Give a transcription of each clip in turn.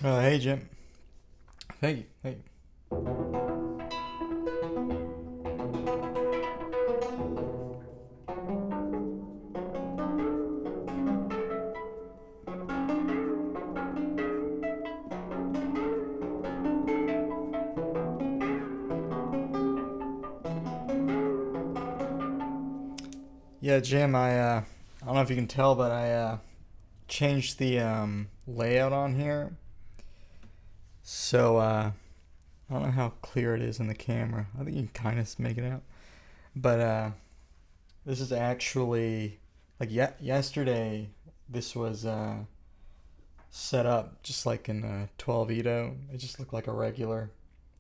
Hey Jim. Thank you. Thank you. Yeah, Jim, I don't know if you can tell, but I changed the layout on here. So I don't know how clear it is in the camera. I think you can kind of make it out. But this is actually like yesterday. This was set up just like in 12 Edo. It just looked like a regular.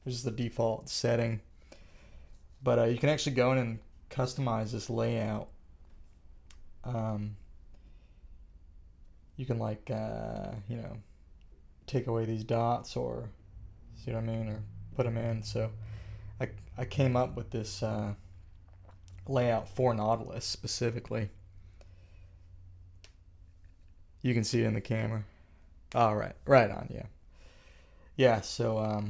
This is the default setting. But you can actually go in and customize this layout. You can like you know, take away these dots, or see what I mean, or put them in. So I came up with this layout for Nautilus specifically. You can see it in the camera. Oh, right on, yeah. So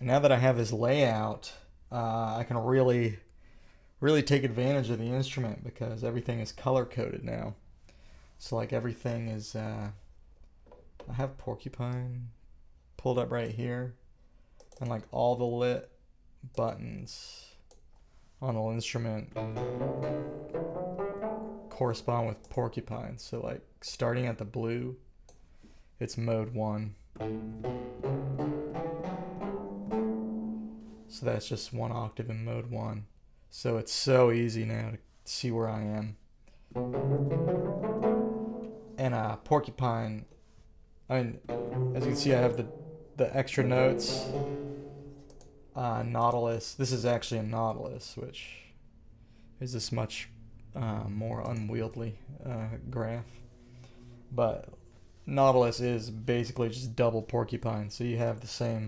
now that I have this layout, I can really take advantage of the instrument because everything is color coded now. So like everything is I have Porcupine pulled up right here, and like all the lit buttons on the instrument correspond with Porcupine. So like starting at the blue, it's mode 1. So that's just 1 octave in mode 1. So it's so easy now to see where I am. And Porcupine, I mean, as you can see, I have the extra notes. Nautilus. This is actually a Nautilus, which is this much more unwieldy graph. But Nautilus is basically just double Porcupine, so you have the same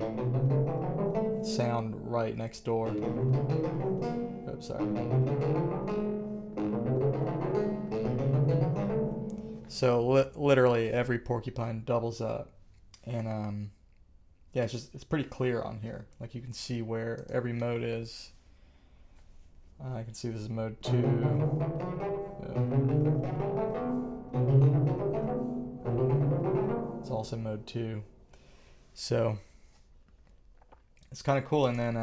sound right next door. Oops, sorry. So literally every Porcupine doubles up, and yeah, it's pretty clear on here. Like you can see where every mode is. I can see this is mode 2. It's also mode 2. So it's kind of cool. And then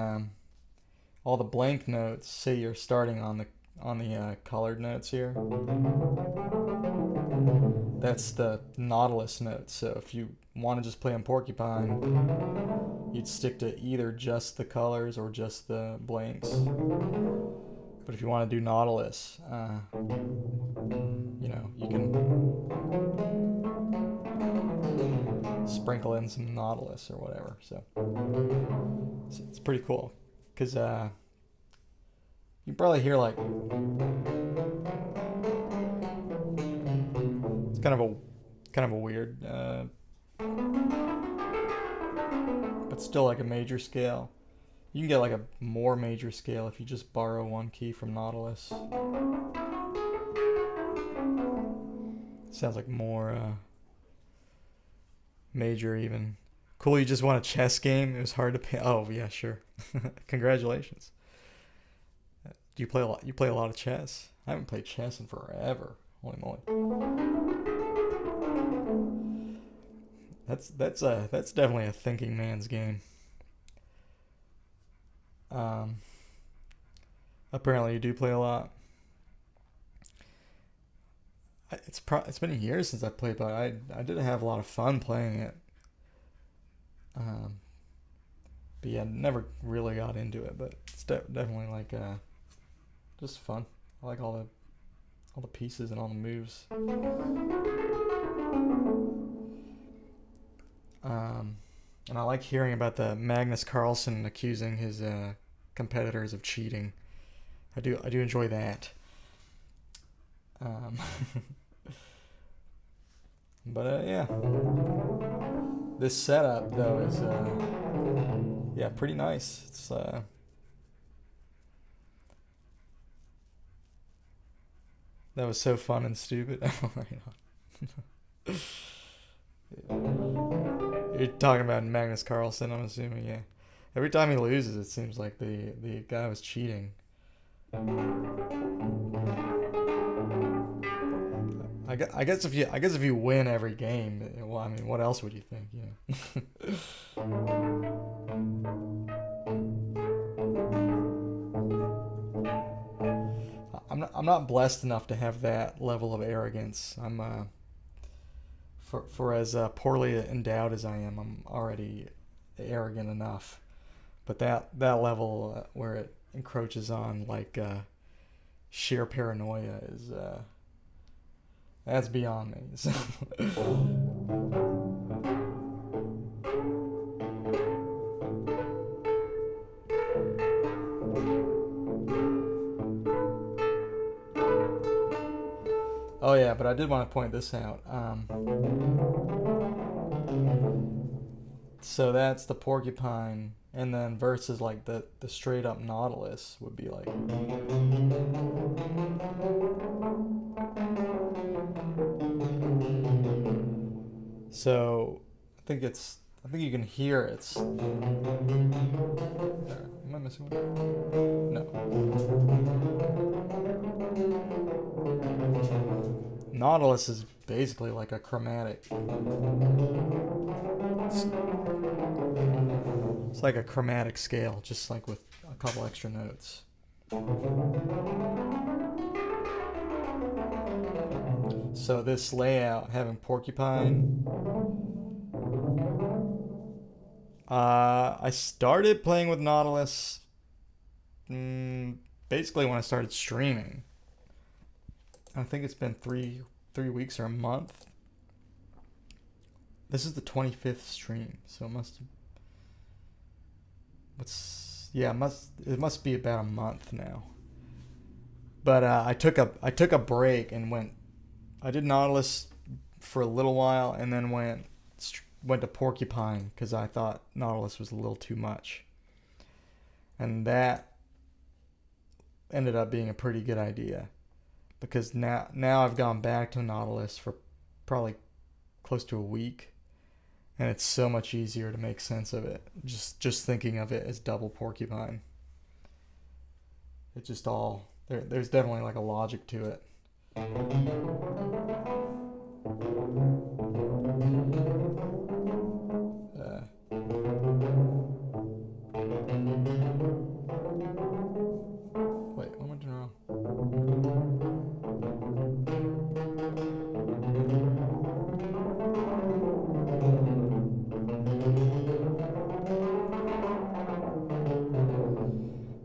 all the blank notes, say you're starting on the colored notes here. That's the Nautilus notes. So if you want to just play on Porcupine, you'd stick to either just the colors or just the blanks. But if you want to do Nautilus, you know, you can sprinkle in some Nautilus or whatever. So it's pretty cool, because you can probably hear like kind of a weird, but still like a major scale. You can get like a more major scale if you just borrow one key from Nautilus. Sounds like more major even. Cool, you just won a chess game. It was hard to pay. Oh yeah, sure. Congratulations. Do you play a lot? You play a lot of chess? I haven't played chess in forever. Holy moly. That's definitely a thinking man's game. Apparently you do play a lot. It's been years since I played, but I did have a lot of fun playing it. But yeah, never really got into it. But it's definitely like just fun. I like all the pieces and all the moves. And I like hearing about the Magnus Carlsen accusing his competitors of cheating. I do enjoy that. But yeah, this setup though is yeah, pretty nice. It's that was so fun and stupid. Oh my god. You're talking about Magnus Carlsen, I'm assuming, yeah. Every time he loses, it seems like the guy was cheating. I guess if you win every game, well, I mean, what else would you think? I'm not blessed enough to have that level of arrogance. For as poorly endowed as I am, I'm already arrogant enough. But that level where it encroaches on like sheer paranoia is that's beyond me. So. Oh yeah, but I did want to point this out. So that's the Porcupine, and then versus like the straight up Nautilus would be like. So I think you can hear it's. There. Am I missing one? No. Nautilus is basically like a chromatic. It's like a chromatic scale, just like with a couple extra notes. So this layout, having Porcupine, I started playing with Nautilus basically when I started streaming. I think it's been three weeks or a month. This is the 25th stream, so it must be about a month now. But I took a break and I did Nautilus for a little while, and then went to Porcupine because I thought Nautilus was a little too much, and that ended up being a pretty good idea. Because now I've gone back to Nautilus for probably close to a week, and it's so much easier to make sense of it. Just thinking of it as double Porcupine. It just all there's definitely like a logic to it. Wait, what am I doing wrong?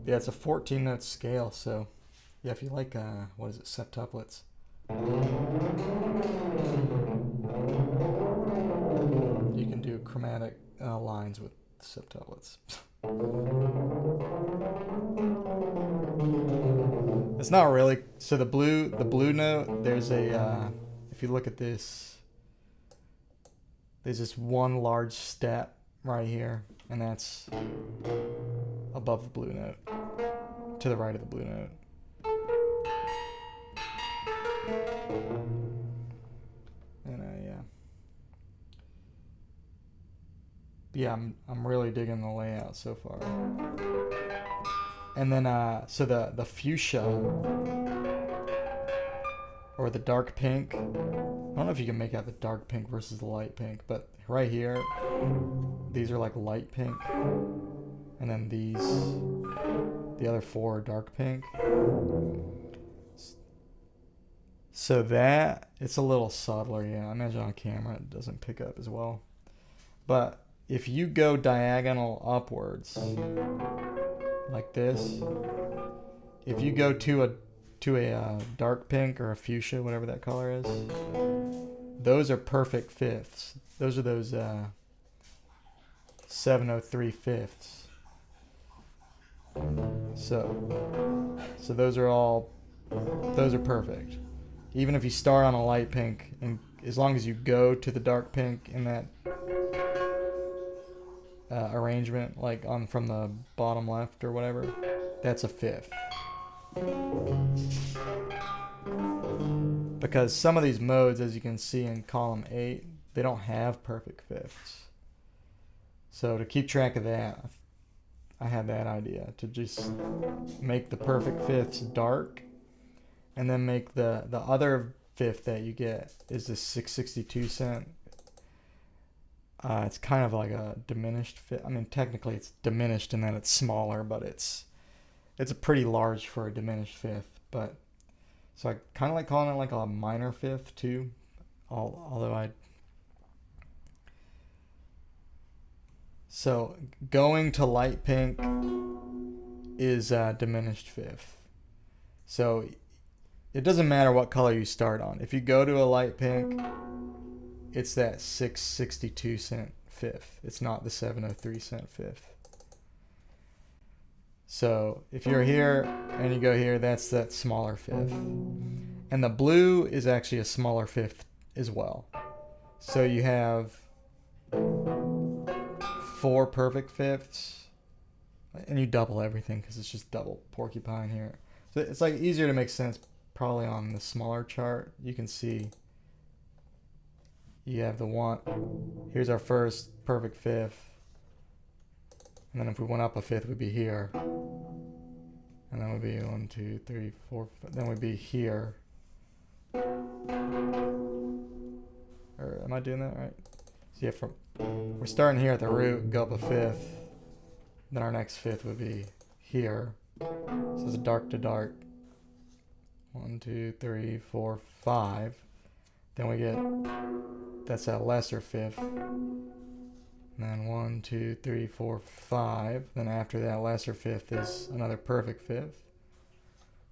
Yeah, it's a 14-note scale, so yeah, if you like, what is it, septuplets. You can do chromatic lines with septuplets. It's not really. So the blue note, there's a if you look at this, there's this one large step right here, and that's above the blue note, to the right of the blue note. And yeah, I'm really digging the layout so far. And then so the fuchsia, or the dark pink, I don't know if you can make out the dark pink versus the light pink, but right here, these are like light pink, and then the other four are dark pink. So that, it's a little subtler, yeah. I imagine on camera it doesn't pick up as well. But if you go diagonal upwards, like this, if you go to a dark pink or a fuchsia, whatever that color is, those are perfect fifths. Those are those 703 fifths. So those are perfect. Even if you start on a light pink, and as long as you go to the dark pink in that arrangement, like from the bottom left or whatever, that's a fifth. Because some of these modes, as you can see in column 8, they don't have perfect fifths. So to keep track of that, I had that idea, to just make the perfect fifths dark, and then make the other fifth that you get is this 662 cent. It's kind of like a diminished fifth. I mean, technically it's diminished in that it's smaller, but it's a pretty large for a diminished fifth. But so I kind of like calling it like a minor fifth too, although so going to light pink is a diminished fifth. So it doesn't matter what color you start on. If you go to a light pink, it's that 662 cent fifth. It's not the 703 cent fifth. So if you're here and you go here, that's that smaller fifth. And the blue is actually a smaller fifth as well. So you have 4 perfect fifths, and you double everything because it's just double Porcupine here. So it's like easier to make sense probably on the smaller chart. You can see you have the one, here's our first perfect fifth, and then if we went up a fifth, we'd be here, and then we'd be 1, 2, 3, 4, then we'd be here. Or am I doing that right? So yeah, we're starting here at the root, go up a fifth, then our next fifth would be here. So it's dark to dark. 1, 2, 3, 4, 5. Then we get, that's a lesser fifth. And then 1, 2, 3, 4, 5. Then after that lesser fifth is another perfect fifth.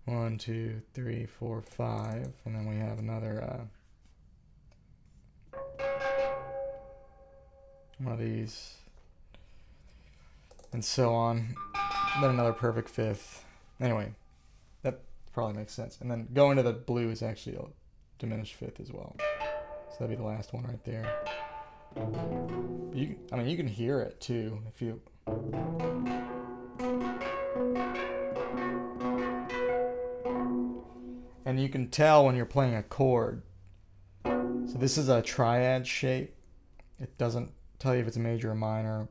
1, 2, 3, 4, 5. And then we have another one of these. And so on. Then another perfect fifth. Anyway, that probably makes sense. And then going to the blue is actually a diminished fifth as well. So that'd be the last one right there. I mean, you can hear it too if you. And you can tell when you're playing a chord. So this is a triad shape. It doesn't tell you if it's major or minor,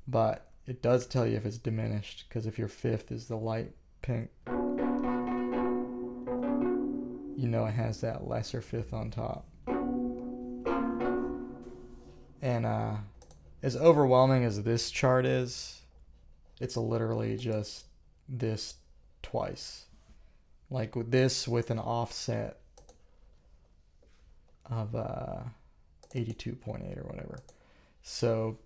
but it does tell you if it's diminished, because if your fifth is the light pink, you know it has that lesser fifth on top. And as overwhelming as this chart is, it's literally just this twice. Like with this with an offset of 82.8 or whatever. So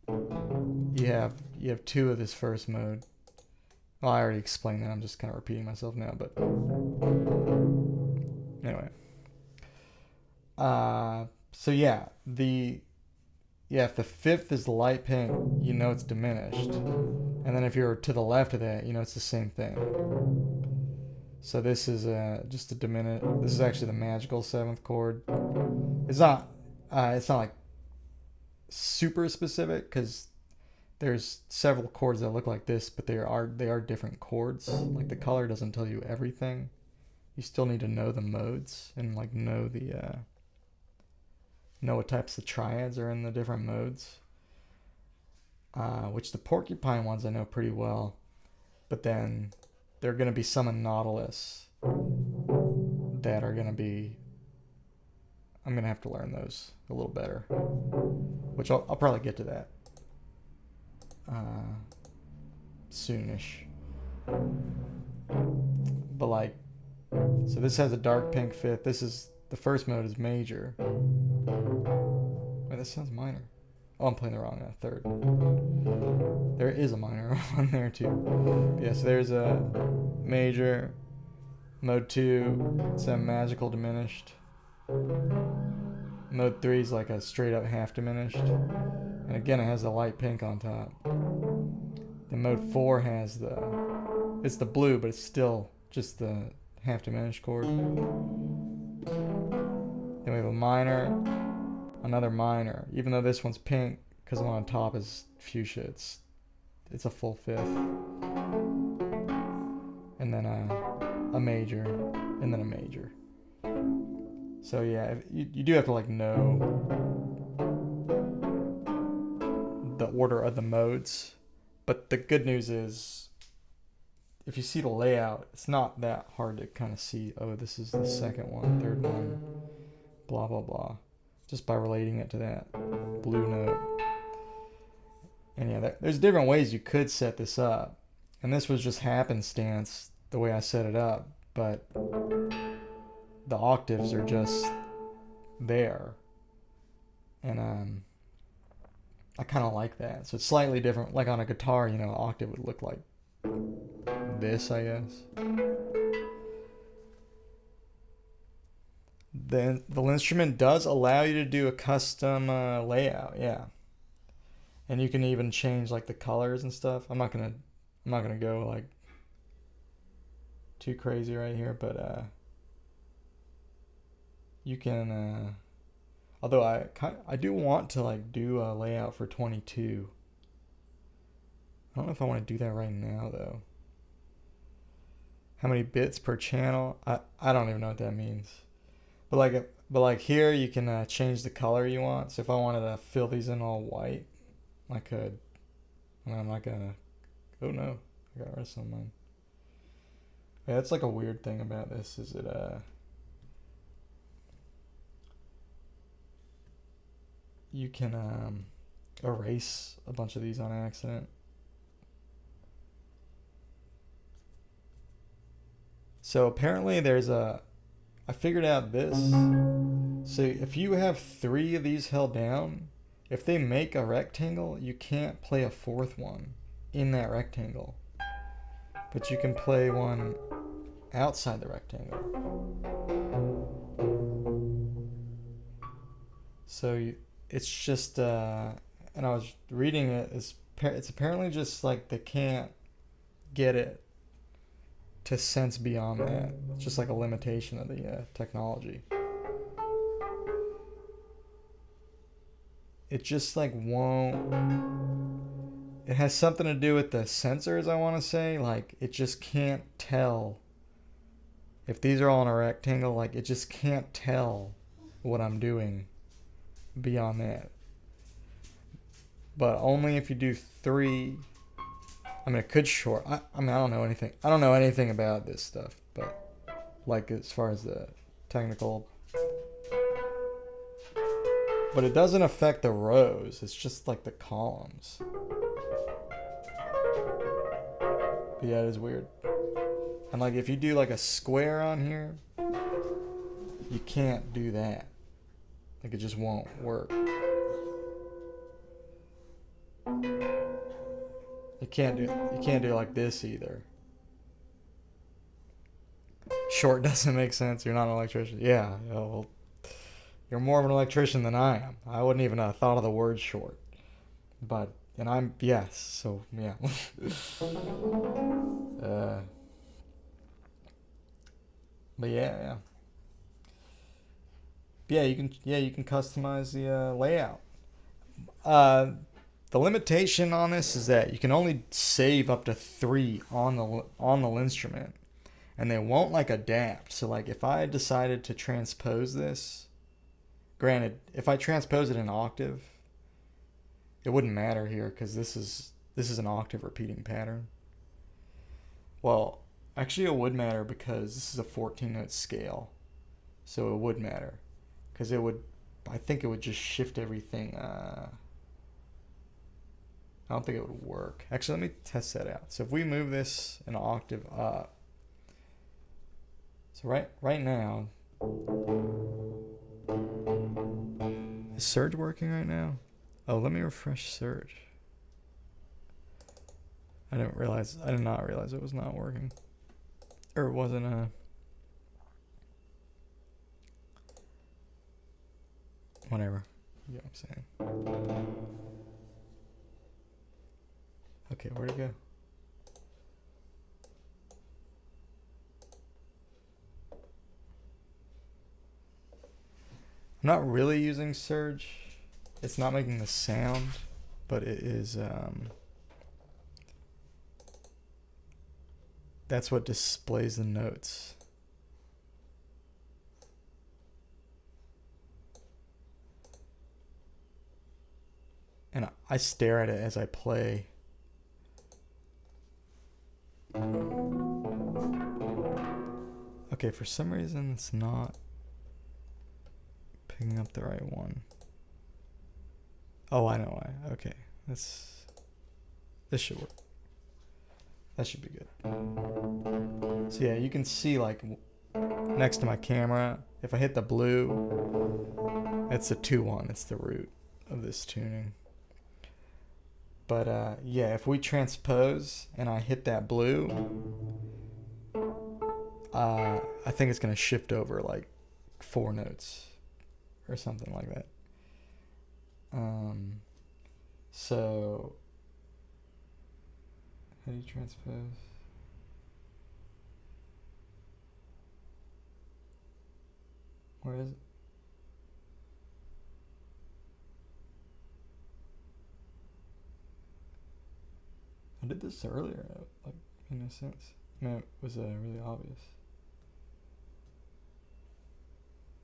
you have 2 of this first mode. Well, I already explained that. I'm just kind of repeating myself now, but anyway. So yeah, if the fifth is the light pink, you know it's diminished. And then if you're to the left of that, you know it's the same thing. So this is just a diminished. This is actually the magical 7th chord. It's not like super specific because there's several chords that look like this, but they are different chords. Like the color doesn't tell you everything. You still need to know the modes and like know what types of triads are in the different modes. Which the Porcupine ones I know pretty well, but then there are going to be some in Nautilus that are going to be, I'm going to have to learn those a little better, which I'll probably get to that soonish. But like, so this has a dark pink 5th. This is, the first mode is major. Wait, that sounds minor. Oh, I'm playing the wrong 3rd. There is a minor one there too. Yeah, so there's a major, mode 2, it's a magical diminished. Mode 3 is like a straight up half diminished. And again, it has the light pink on top. Then mode 4 has it's the blue, but it's still just the half diminished chord. Then we have a minor, another minor, even though this one's pink because the one on top is fuchsia. It's a full 5th, and then a major, and then a major. So yeah, you do have to like know the order of the modes, but the good news is if you see the layout, it's not that hard to kind of see, oh, this is the 2nd one, 3rd one, blah blah blah, just by relating it to that blue note. And yeah, there's different ways you could set this up, and this was just happenstance the way I set it up, but the octaves are just there, and I kind of like that. So it's slightly different, like on a guitar, you know, an octave would look like this, I guess. Then the Linnstrument does allow you to do a custom layout, yeah. And you can even change like the colors and stuff. I'm not gonna go like too crazy right here, but you can. Although I do want to like do a layout for 22. I don't know if I want to do that right now though. How many bits per channel? I don't even know what that means. But like here you can change the color you want. So if I wanted to fill these in all white, I could. And I'm not gonna. Oh no, I got rid of some of mine. Yeah, that's like a weird thing about this. Is it you can erase a bunch of these on accident. So apparently there's I figured out this. So if you have 3 of these held down, if they make a rectangle, you can't play a 4th one in that rectangle. But you can play one outside the rectangle. So it's just, and I was reading it, it's apparently just like they can't get it to sense beyond that. It's just like a limitation of the technology. It just like won't. It has something to do with the sensors, I want to say. Like it just can't tell. If these are all in a rectangle, like it just can't tell what I'm doing beyond that. But only if you do 3. I mean, it could short. I mean, I don't know anything. I don't know anything about this stuff, but like as far as the technical. But it doesn't affect the rows. It's just like the columns. But yeah, it is weird. And like if you do like a square on here, you can't do that. Like it just won't work. You can't do it like this either. Short doesn't make sense. You're not an electrician. Yeah, well, you're more of an electrician than I am. I wouldn't even have thought of the word short. But, and I'm, yes, so, yeah. But yeah, you can customize the layout. The limitation on this is that you can only save up to 3 on the Linnstrument, and they won't like adapt. So like if I decided to transpose this, granted, if I transpose it in octave, it wouldn't matter here because this is an octave repeating pattern. Well, actually it would matter because this is a 14-note scale, so it would matter because I think it would just shift everything. I don't think it would work. Actually, let me test that out. So if we move this an octave up, so right now, is Surge working right now? Oh, let me refresh Surge. I did not realize it was not working, or it wasn't whatever. You know what I'm saying? Okay, where'd it go? I'm not really using Surge. It's not making the sound, but it is, that's what displays the notes. And I stare at it as I play. Okay, for some reason it's not picking up the right one. Oh, I know why. Okay, this should work. That should be good. So yeah, you can see like next to my camera, if I hit the blue, it's a 2-1. It's the root of this tuning. But yeah, if we transpose and I hit that blue, I think it's going to shift over like 4 notes or something like that. So how do you transpose? Where is it? I did this earlier, like, in a sense. No, it was really obvious.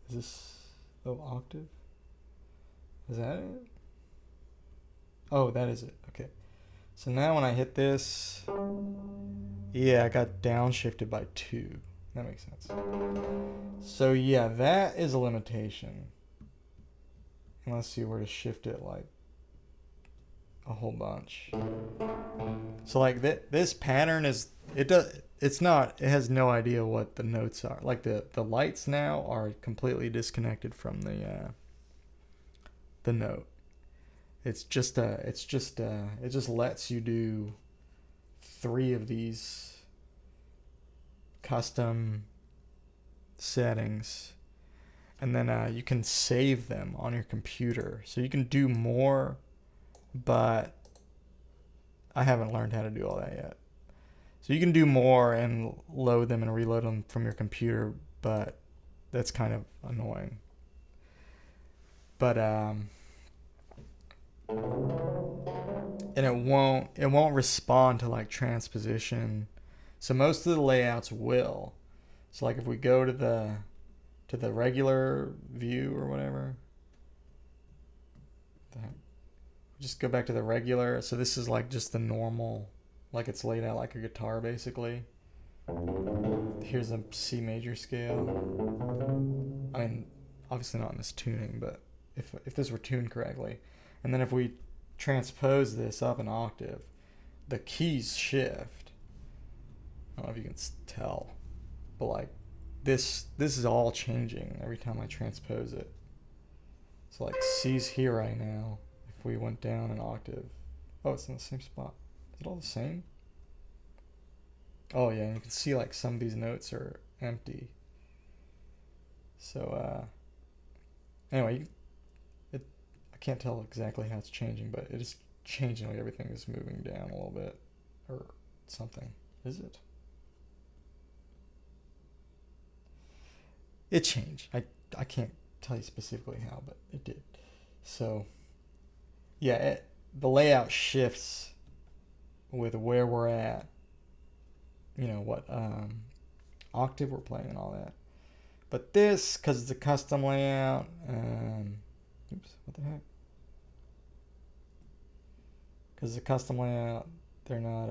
Is this, oh, octave? Is that it? Oh, that is it, okay. So now when I hit this, yeah, I got downshifted by 2. That makes sense. So yeah, that is a limitation. Unless you were to shift it like a whole bunch. So like this pattern is, it has no idea what the notes are. Like the lights now are completely disconnected from the note. It just lets you do 3 of these custom settings, and then you can save them on your computer. So you can do more, but I haven't learned how to do all that yet. So you can do more and load them and reload them from your computer, but that's kind of annoying. But and it won't respond to like transposition. So most of the layouts will. So like if we go to the regular view or whatever, just go back to the regular. So this is like just the normal, like it's laid out like a guitar basically. Here's a C major scale. I mean, obviously not in this tuning, but if this were tuned correctly. And then if we transpose this up an octave, the keys shift. I don't know if you can tell, but like this is all changing every time I transpose it. So like C's here right now. If we went down an octave, oh, it's in the same spot. Is it all the same? Oh yeah, and you can see like some of these notes are empty. So anyway, I can't tell exactly how it's changing, but it is changing, like everything is moving down a little bit or something. Is it? it changed. I can't tell you specifically how, but it did. So yeah, the layout shifts with where we're at, you know, what octave we're playing and all that. But this, because it's a custom layout, oops, what the heck? Because it's a custom layout, they're not,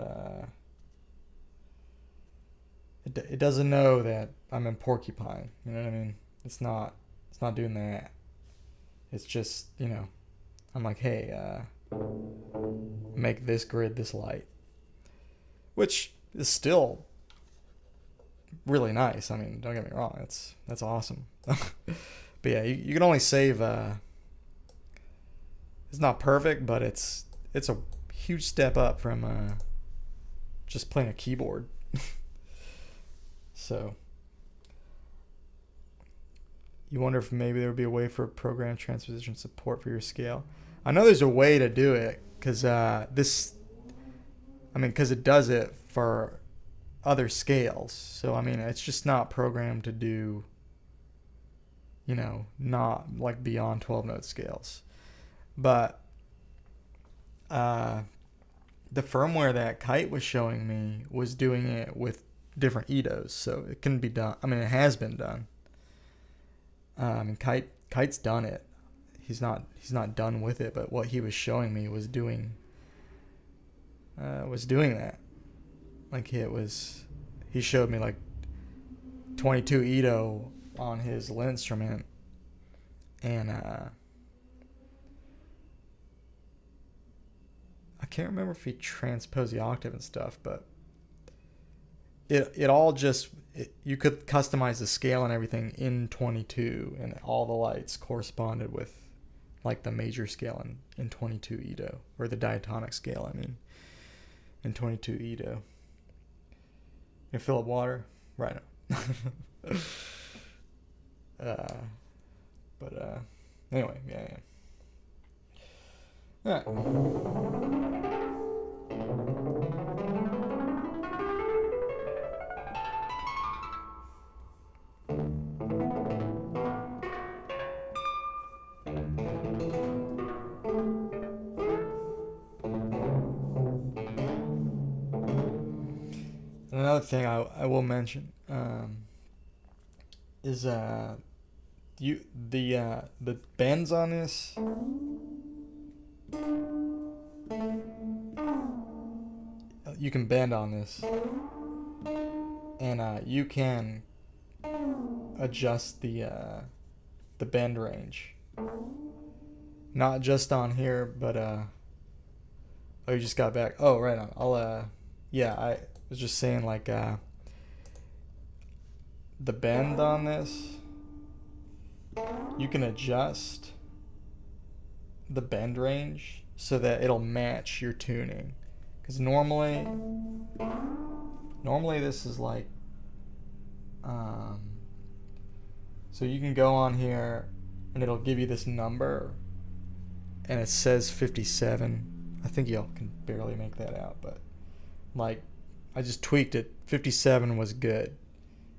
it doesn't know that I'm in Porcupine, you know what I mean? It's not doing that. It's just, you know, I'm like, hey, make this grid this light, which is still really nice. I mean, don't get me wrong, that's awesome. But yeah, you can only save, it's not perfect, but it's a huge step up from just playing a keyboard. So you wonder if maybe there would be a way for program transposition support for your scale. I know there's a way to do it, because because it does it for other scales. So I mean, it's just not programmed to do, you know, not like beyond 12 note scales. But the firmware that Kite was showing me was doing it with different EDOs, so it can be done. I mean, it has been done. Kite's done it. He's not done with it, but what he was showing me was doing that. Like he showed me like 22 EDO on his Linnstrument, and I can't remember if he transposed the octave and stuff, but it all just, you could customize the scale and everything in 22, and all the lights corresponded with like the major scale in 22 EDO, or the diatonic scale, I mean, in 22 EDO. You fill up water? Right now. Anyway, yeah. Another thing I will mention is the bends on this. You can bend on this, and you can adjust the bend range. Not just on here, but oh, you just got back. Oh, right on. I was just saying, like, the bend on this, you can adjust the bend range so that it'll match your tuning. Because normally this is like, so you can go on here and it'll give you this number, and it says 57. I think y'all can barely make that out, but like, I just tweaked it. 57 was good,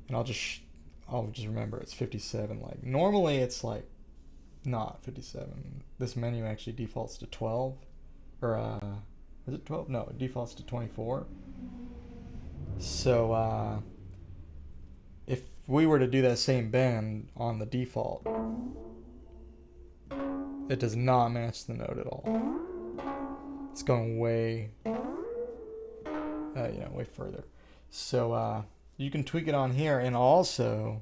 and I'll just remember it's 57. Like, normally it's like not 57. This menu actually defaults to 12, or is it 12? No, it defaults to 24. So if we were to do that same bend on the default, it does not match the note at all. It's going way way further. So you can tweak it on here, and also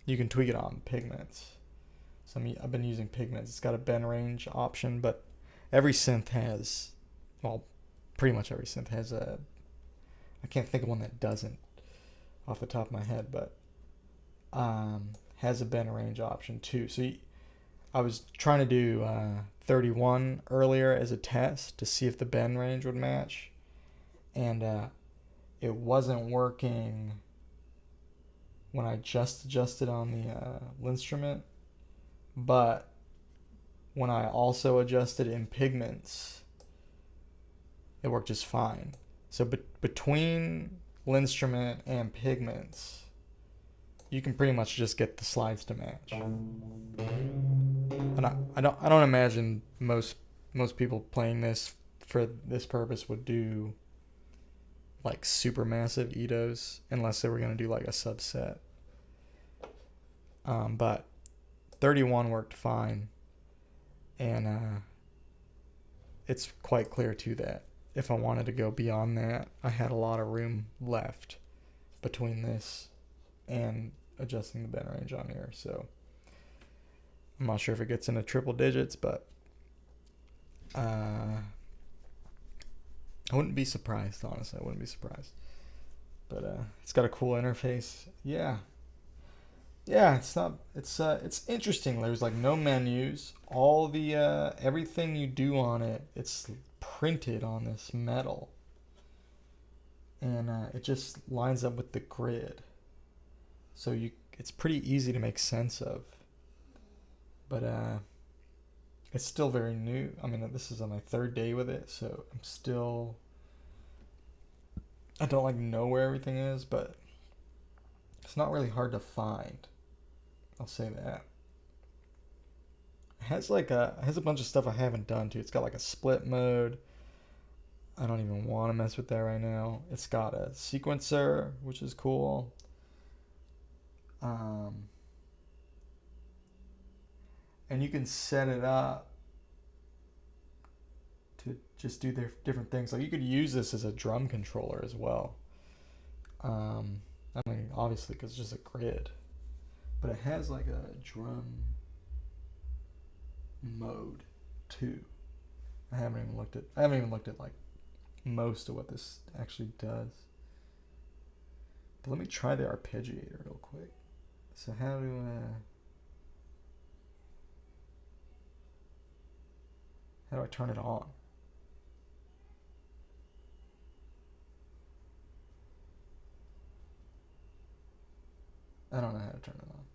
you can tweak it on Pigments. So I've been using Pigments. It's got a bend range option, but every synth has, well, pretty much every synth has a, I can't think of one that doesn't off the top of my head, but has a bend range option too. So I was trying to do 31 earlier as a test to see if the bend range would match, and it wasn't working when I just adjusted on the Linnstrument, but when I also adjusted in Pigments, it worked just fine. So between Linnstrument and Pigments, you can pretty much just get the slides to match. And I don't imagine most people playing this for this purpose would do like super massive Edos unless they were gonna do like a subset. But 31 worked fine, and it's quite clear too that if I wanted to go beyond that, I had a lot of room left between this and adjusting the bend range on here. So I'm not sure if it gets into triple digits, but I wouldn't be surprised, honestly. I wouldn't be surprised. But it's got a cool interface. Yeah, it's interesting. There's like no menus. All the everything you do on it, it's printed on this metal, and it just lines up with the grid. So it's pretty easy to make sense of. But it's still very new. I mean, this is on my third day with it, so I don't like know where everything is, but it's not really hard to find. I'll say that. It has a bunch of stuff I haven't done too. It's got like a split mode. I don't even want to mess with that right now. It's got a sequencer, which is cool. And you can set it up to just do their different things. Like you could use this as a drum controller as well. I mean, obviously, because it's just a grid, but it has like a drum mode too. I haven't even looked at like most of what this actually does. But let me try the arpeggiator real quick. So how do I turn it on? I don't know how to turn it on.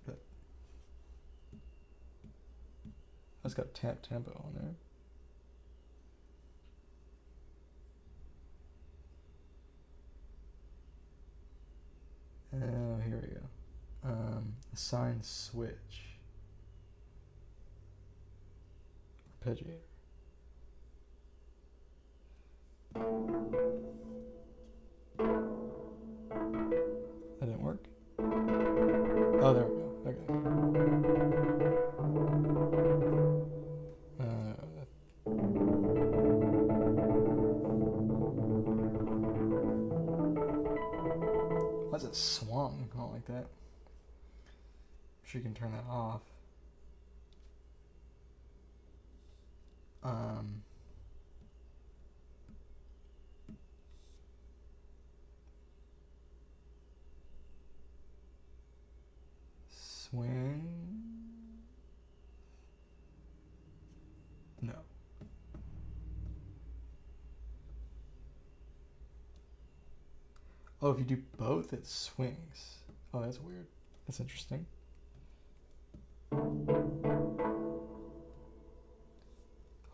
But I just got tap tempo on there. Oh, here we go. Assign switch. Arpeggiator. That didn't work. Oh, there we go. Okay. Why is it swung? I don't like that. I'm sure you can turn that off. Swing. No. Oh, if you do both, it swings. Oh, that's weird. That's interesting.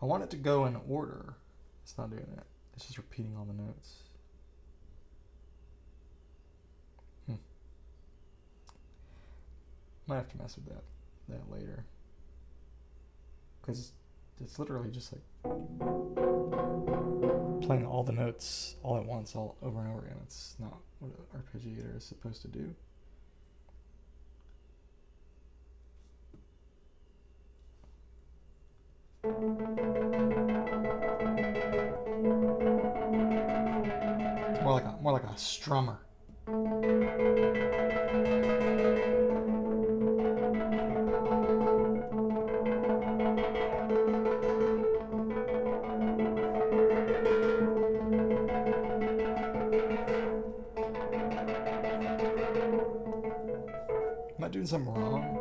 I want it to go in order. It's not doing that. It's just repeating all the notes. Might have to mess with that later. Because it's literally just like playing all the notes all at once, all over and over again. It's not what an arpeggiator is supposed to do. It's more like a strummer. Am I doing something wrong?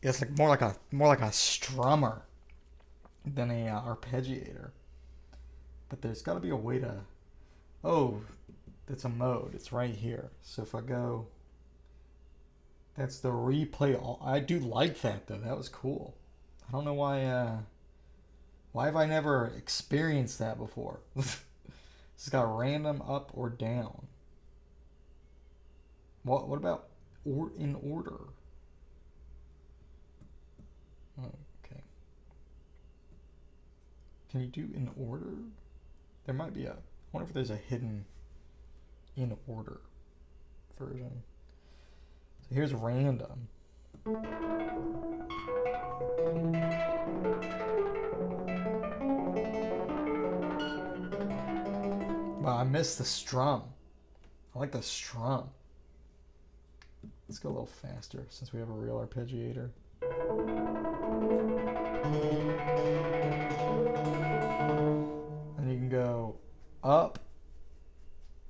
it's like more like a strummer than a arpeggiator. But there's got to be a way to. Oh, that's a mode. It's right here. So if I go, that's the replay. I do like that though. That was cool. I don't know why. Why have I never experienced that before? It's got random up or down. What about in order? Okay. Can you do in order? There might be a. I wonder if there's a hidden in order version. So here's random. Wow, I missed the strum. I like the strum. Let's go a little faster since we have a real arpeggiator. And you can go up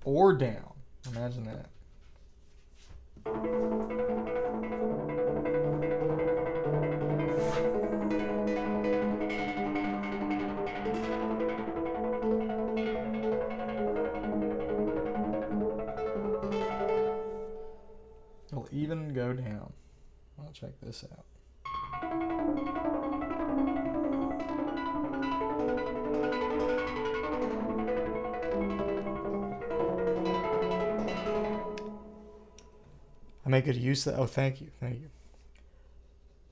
or down. Imagine that. It'll even go down. I'll check this out. I make good use of that. Oh, thank you.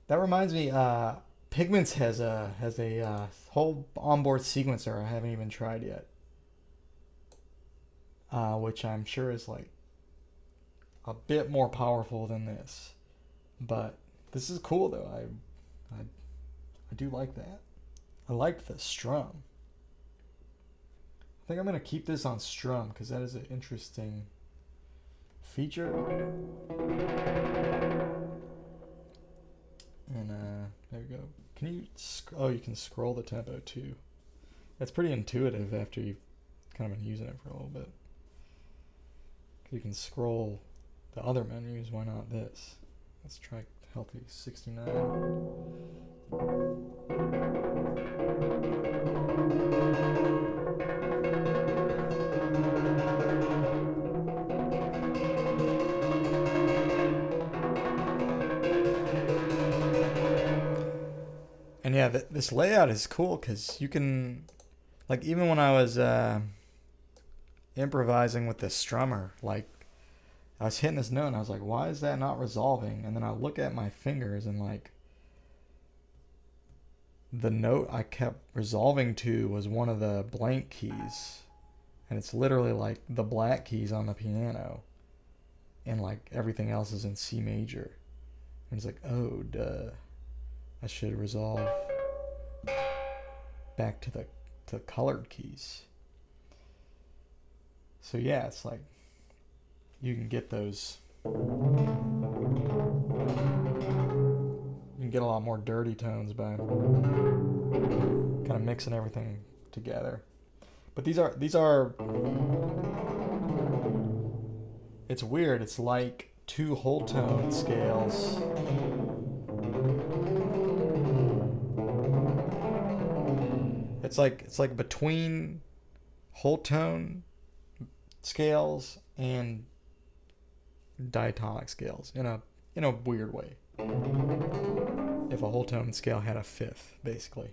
That reminds me, Pigments has a whole onboard sequencer I haven't even tried yet, which I'm sure is like a bit more powerful than this, but this is cool though. I do like that. I like the strum. I think I'm gonna keep this on strum because that is an interesting feature. And there we go. Can you? Oh, you can scroll the tempo too. That's pretty intuitive after you've kind of been using it for a little bit. You can scroll the other menus. Why not this? Let's try healthy 69. And yeah, this layout is cool because you can, like, even when I was improvising with the strummer, like, I was hitting this note and I was like, why is that not resolving? And then I look at my fingers and, like, the note I kept resolving to was one of the blank keys. And it's literally like the black keys on the piano. And, like, everything else is in C major. And it's like, oh, duh. I should resolve back to the colored keys. So yeah, it's like you can get those. You can get a lot more dirty tones by kind of mixing everything together. But these are. It's weird. It's like two whole tone scales. It's like between whole tone scales and diatonic scales in a weird way. If a whole tone scale had a fifth, basically.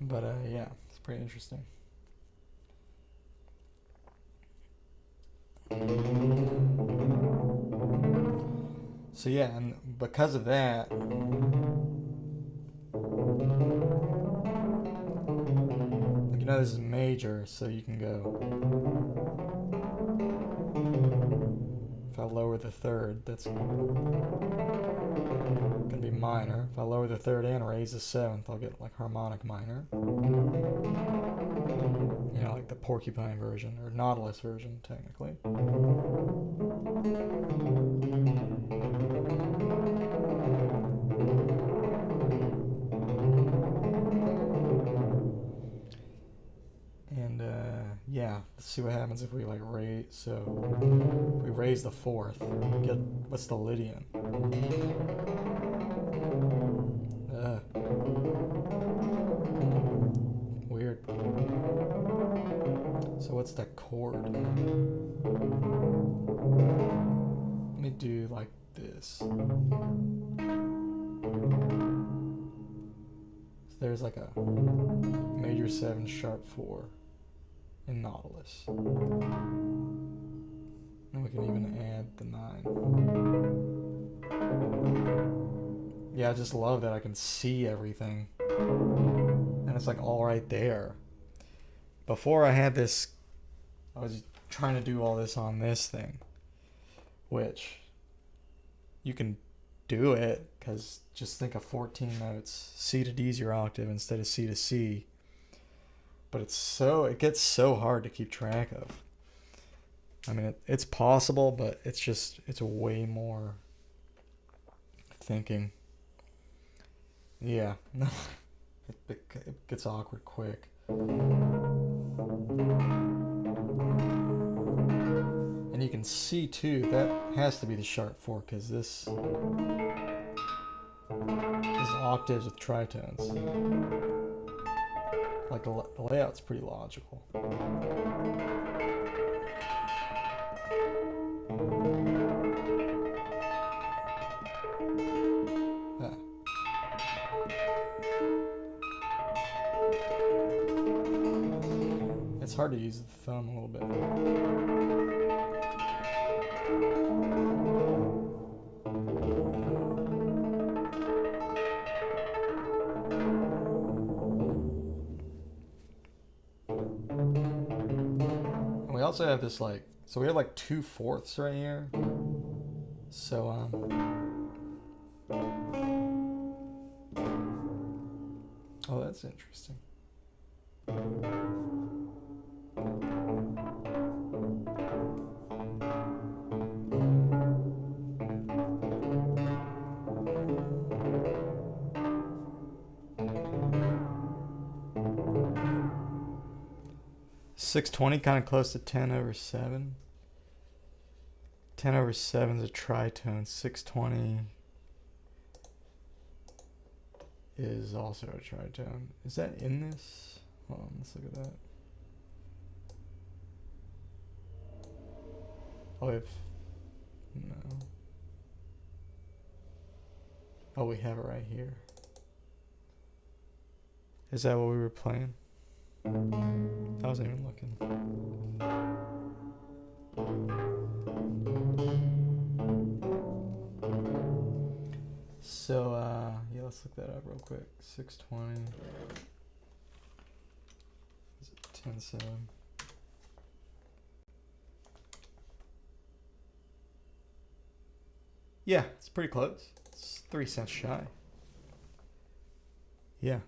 But yeah, it's pretty interesting. So yeah, and because of that, this is major, so you can go. If I lower the third, that's gonna be minor. If I lower the third and raise the seventh, I'll get like harmonic minor. Like the Porcupine version, or Nautilus version, technically. And yeah, see what happens if we like raise. So if we raise the fourth, get what's the Lydian? Weird. So what's that chord? Let me do like this. So there's like a major 7 sharp 4 in Nautilus. And we can even add the 9. Yeah, I just love that I can see everything. And it's like all right there. Before I had this, I was trying to do all this on this thing, which you can do it because just think of 14 notes. C to D is your octave instead of C to C. But it gets so hard to keep track of. I mean, it's possible, but it's way more thinking. Yeah, it gets awkward quick. And you can see too, that has to be the sharp 4 because this is octaves with tritones. Like the layout's pretty logical. It's hard to use the thumb a little bit. And we also have this like, so we have like 2/4 right here. So oh, that's interesting. .620 kind of close to 10/7. 10/7 is a tritone. 620 is also a tritone. Is that in this? Hold on, let's look at that. Oh, if no. Oh, we have it right here. Is that what we were playing? I wasn't even looking. So, yeah, let's look that up real quick. 620. Is it 10/7? Yeah, it's pretty close. It's 3 cents shy. Yeah.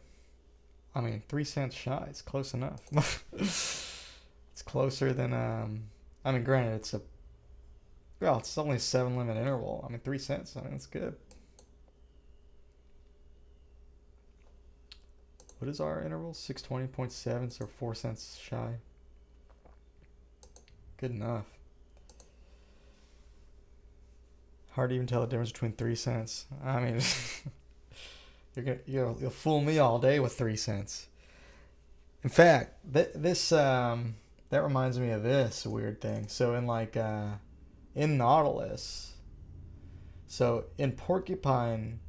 I mean, 3 cents shy. It's close enough. It's closer than, I mean, granted, it's only a 7 limit interval. I mean, 3 cents. I mean, that's good. What is our interval? 620.7, so 4 cents shy. Good enough. Hard to even tell the difference between 3 cents. I mean, you'll fool me all day with 3 cents. In fact, that reminds me of this weird thing. So in like in Nautilus, so in Porcupine,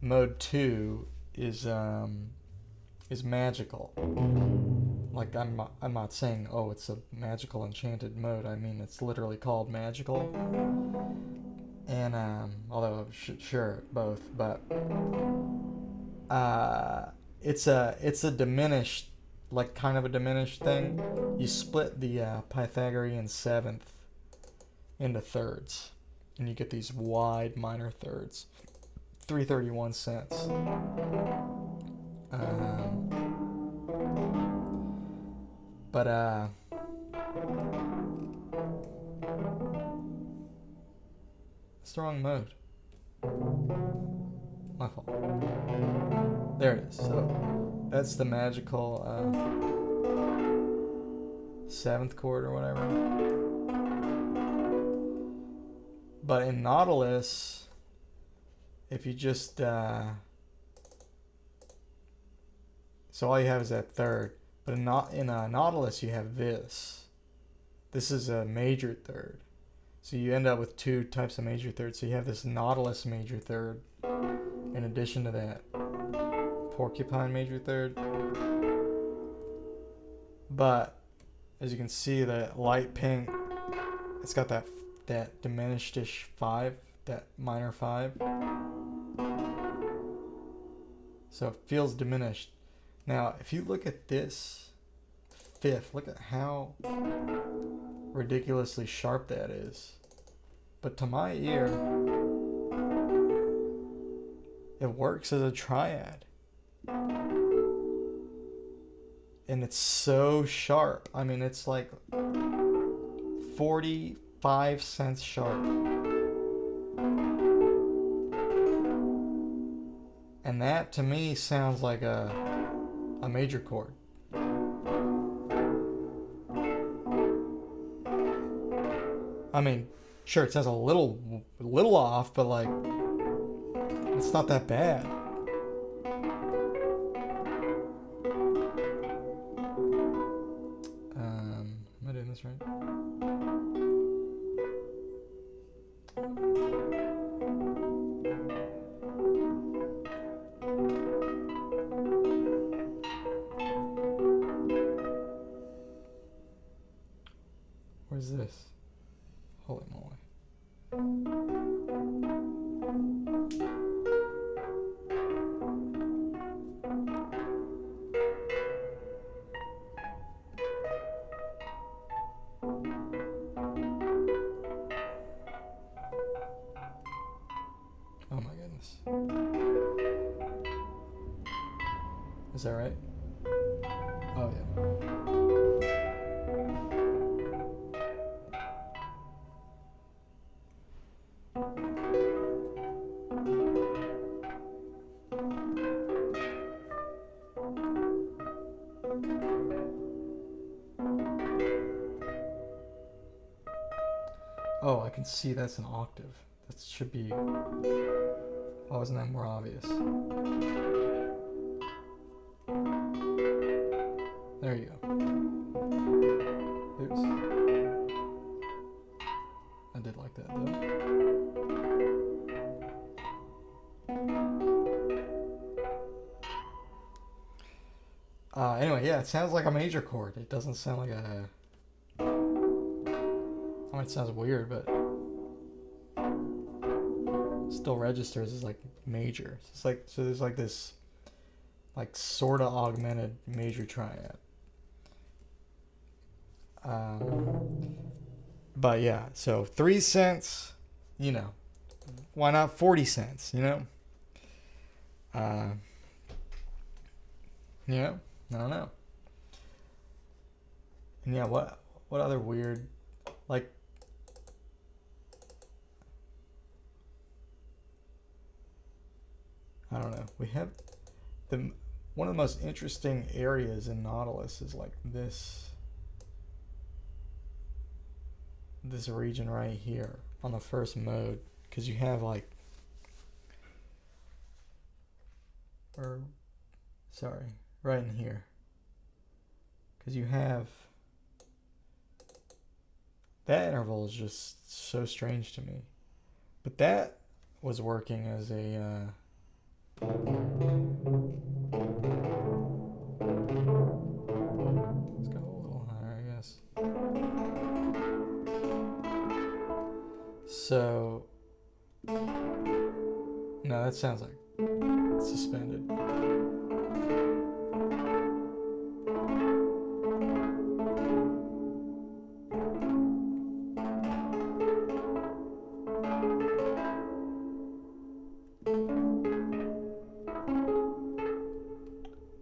mode 2 is magical. Like I'm not saying, oh, it's a magical enchanted mode. I mean, it's literally called magical. And although sure both, but it's a diminished, like kind of a diminished thing. You split the Pythagorean 7th into thirds, and you get these wide minor thirds. 3/31 cents. But it's the wrong mode. My fault. There it is. So that's the magical 7th chord or whatever. But in Nautilus, if you just so all you have is that 3rd, but in Nautilus you have this. This is a major 3rd, so you end up with 2 types of major 3rds. So you have this Nautilus major 3rd, in addition to that Porcupine major 3rd. But as you can see, that light pink, it's got that diminished-ish 5, that minor 5. So it feels diminished. Now, if you look at this 5th, look at how ridiculously sharp that is. But to my ear, it works as a triad. And it's so sharp. I mean, it's like 45 cents sharp. And that to me sounds like a major chord. I mean, sure, it sounds a little off, but like, it's not that bad. Am I doing this right? Where's this? Holy moly. Oh my goodness. Is that right? Oh yeah. Oh, I can see that's an octave. That should be... Why wasn't that more obvious? There you go. Oops. I did like that though. Anyway, yeah, it sounds like a major chord. It doesn't sound like a... I mean, it sounds weird, but still registers as like major. It's like, so there's like this like sort of augmented major triad. But yeah, so 3 cents, you know, why not 40 cents, you know? You know, I don't know. And yeah, what other weird, like, I don't know. We have one of the most interesting areas in Nautilus is like this region right here on the first mode, because you have like, or sorry, right in here, because you have that interval is just so strange to me. But that was working as a let's go a little higher, I guess. So no, that sounds like suspended.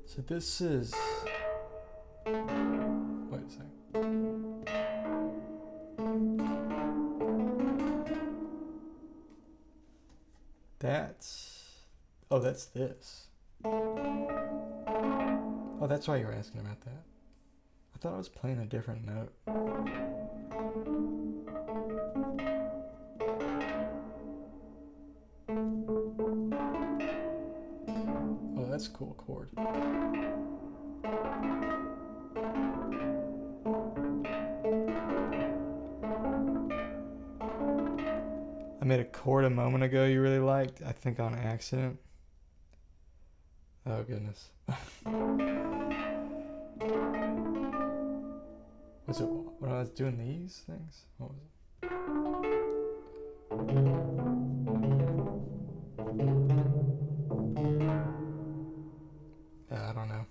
So this is, wait a second. That's this. Oh, that's why you were asking about that. I thought I was playing a different note. Oh, that's a cool chord. I made a chord a moment ago you really liked, I think on accident. Oh goodness. Was it when I was doing these things? What was it? I don't know.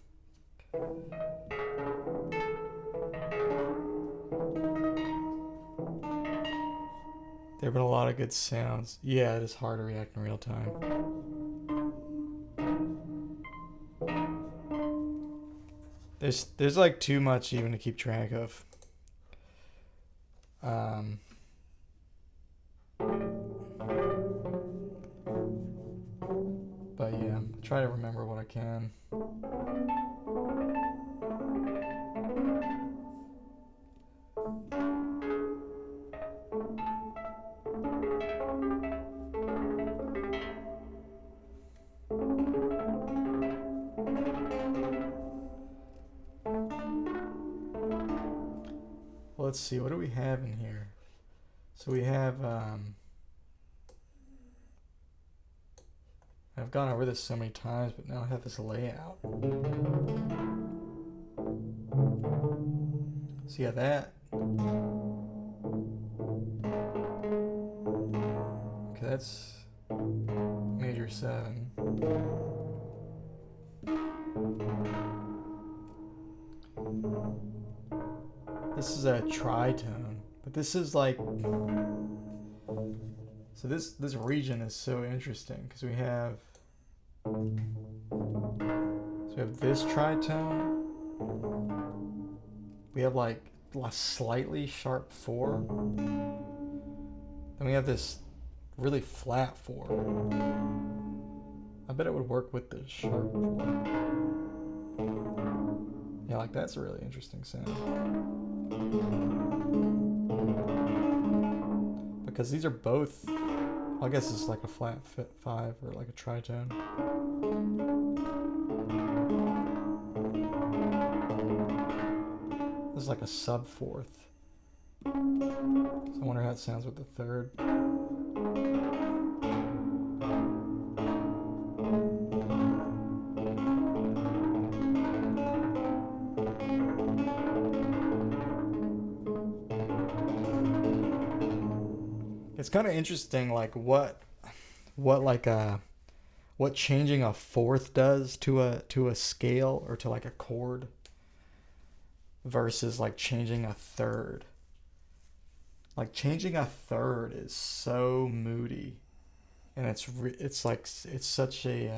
There have been a lot of good sounds. Yeah, it is hard to react in real time. There's like too much even to keep track of. But yeah, try to remember what I can. Well, let's see, what do we have in here? So we have, I've gone over this so many times, but now I have this layout. So yeah, that. Okay, that's major 7. This is a tritone, but this is like, so this region is so interesting because we have this tritone, we have like a slightly sharp 4, then we have this really flat 4. I bet it would work with the sharp 4. Yeah, like that's a really interesting sound. Because these are both, I guess it's like a flat 5 or like a tritone. This is like a sub 4th. So I wonder how it sounds with the 3rd. It's kind of interesting, like what changing a 4th does to a scale or to like a chord versus like changing a 3rd. Like changing a 3rd is so moody, and it's such a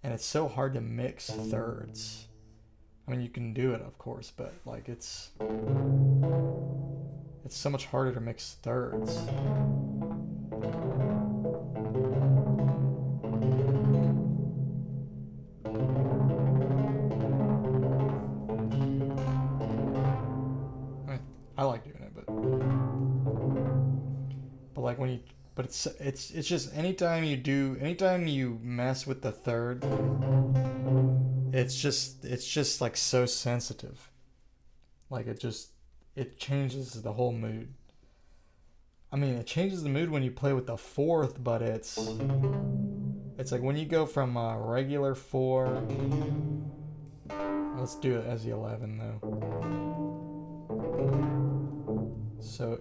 and it's so hard to mix 3rds. I mean, you can do it, of course, but like it's so much harder to mix 3rds. I like doing it, but like when you, but it's just anytime you mess with the 3rd, it's just like so sensitive. Like it changes the whole mood. I mean, it changes the mood when you play with the 4th, but it's like when you go from a regular 4. Let's do it as the 11 though. So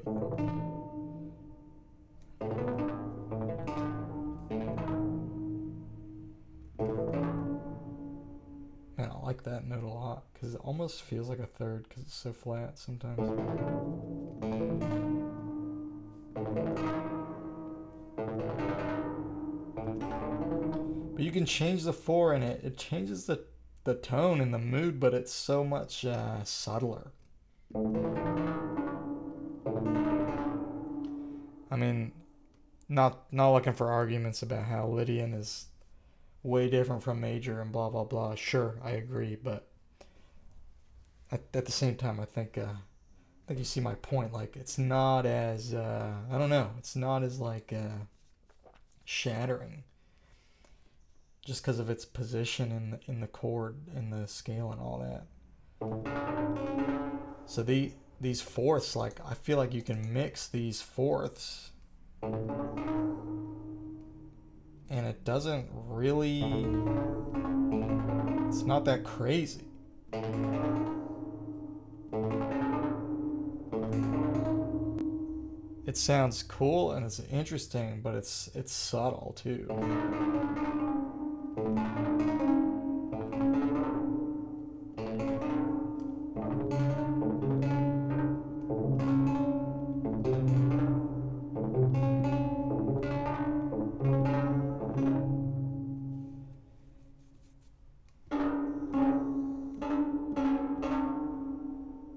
man, I like that note a lot because it almost feels like a 3rd because it's so flat sometimes. But you can change the 4 and it changes the tone and the mood, but it's so much subtler. I mean, not looking for arguments about how Lydian is way different from major and blah blah blah. Sure, I agree, but at the same time, I think you see my point. Like, it's not as I don't know. It's not as like shattering, just because of its position in the chord, in the scale, and all that. So these fourths, like, I feel like you can mix these fourths, and it doesn't really. It's not that crazy. It sounds cool and it's interesting, but it's subtle too.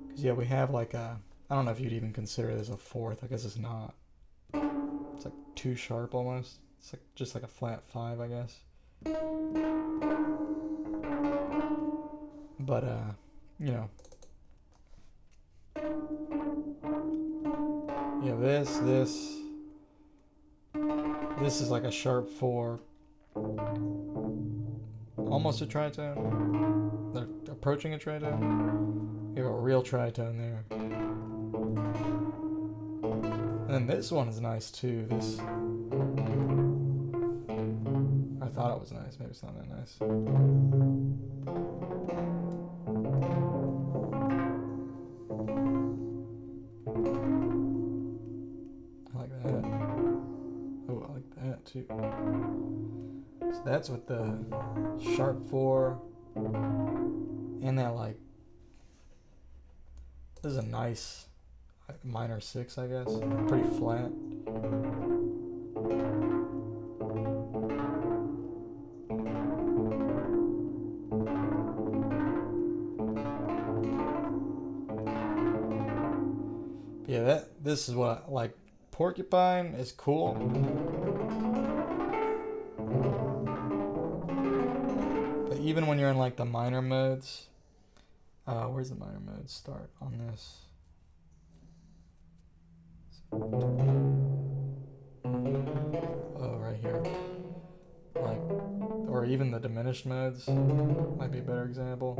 Cause yeah, we have like a, I don't know if you'd even consider this a fourth. I guess it's not. It's like too sharp almost. It's like just like a flat 5, I guess. But you know, yeah, this is like a sharp 4, almost a tritone. They're approaching a tritone. You have a real tritone there. And then this one is nice too. This, I thought it was nice. Maybe it's not that nice. I like that. Oh, I like that too. So that's with the sharp 4 and that, like, this is a nice minor 6, I guess. Pretty flat. Yeah, this is what I like. Porcupine is cool. But even when you're in like the minor modes, where's the minor mode start on this? Oh, right here. Like, or even the diminished modes might be a better example.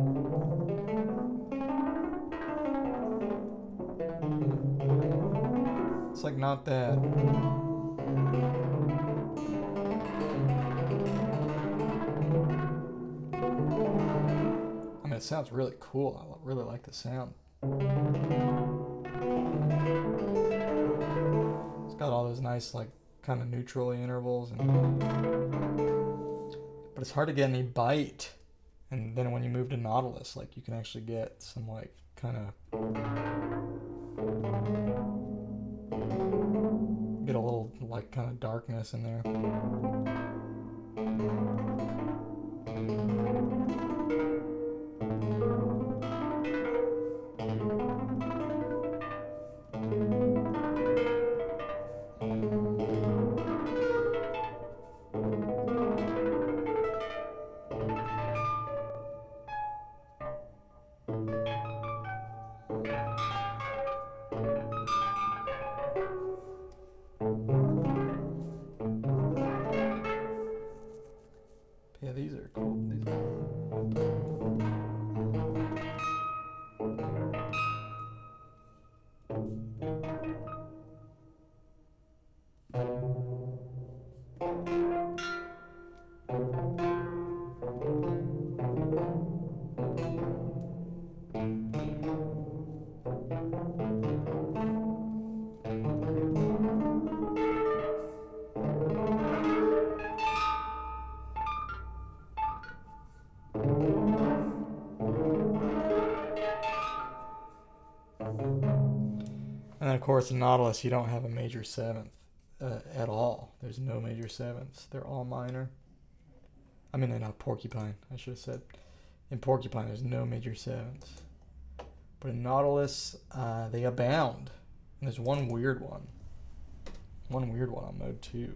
It's like not that. I mean, it sounds really cool. I really like the sound. It's got all those nice, like, kind of neutral intervals, but it's hard to get any bite. And then when you move to Nautilus, like, you can actually get some, like, kind of get a little, like, kind of darkness in there. Yeah, these are cool. And then, of course, in Nautilus, you don't have a major 7th at all. There's no major 7ths. They're all minor. I mean, not Porcupine, I should have said. In Porcupine, there's no major 7ths. But in Nautilus, they abound. And there's one weird one. One weird one on mode 2.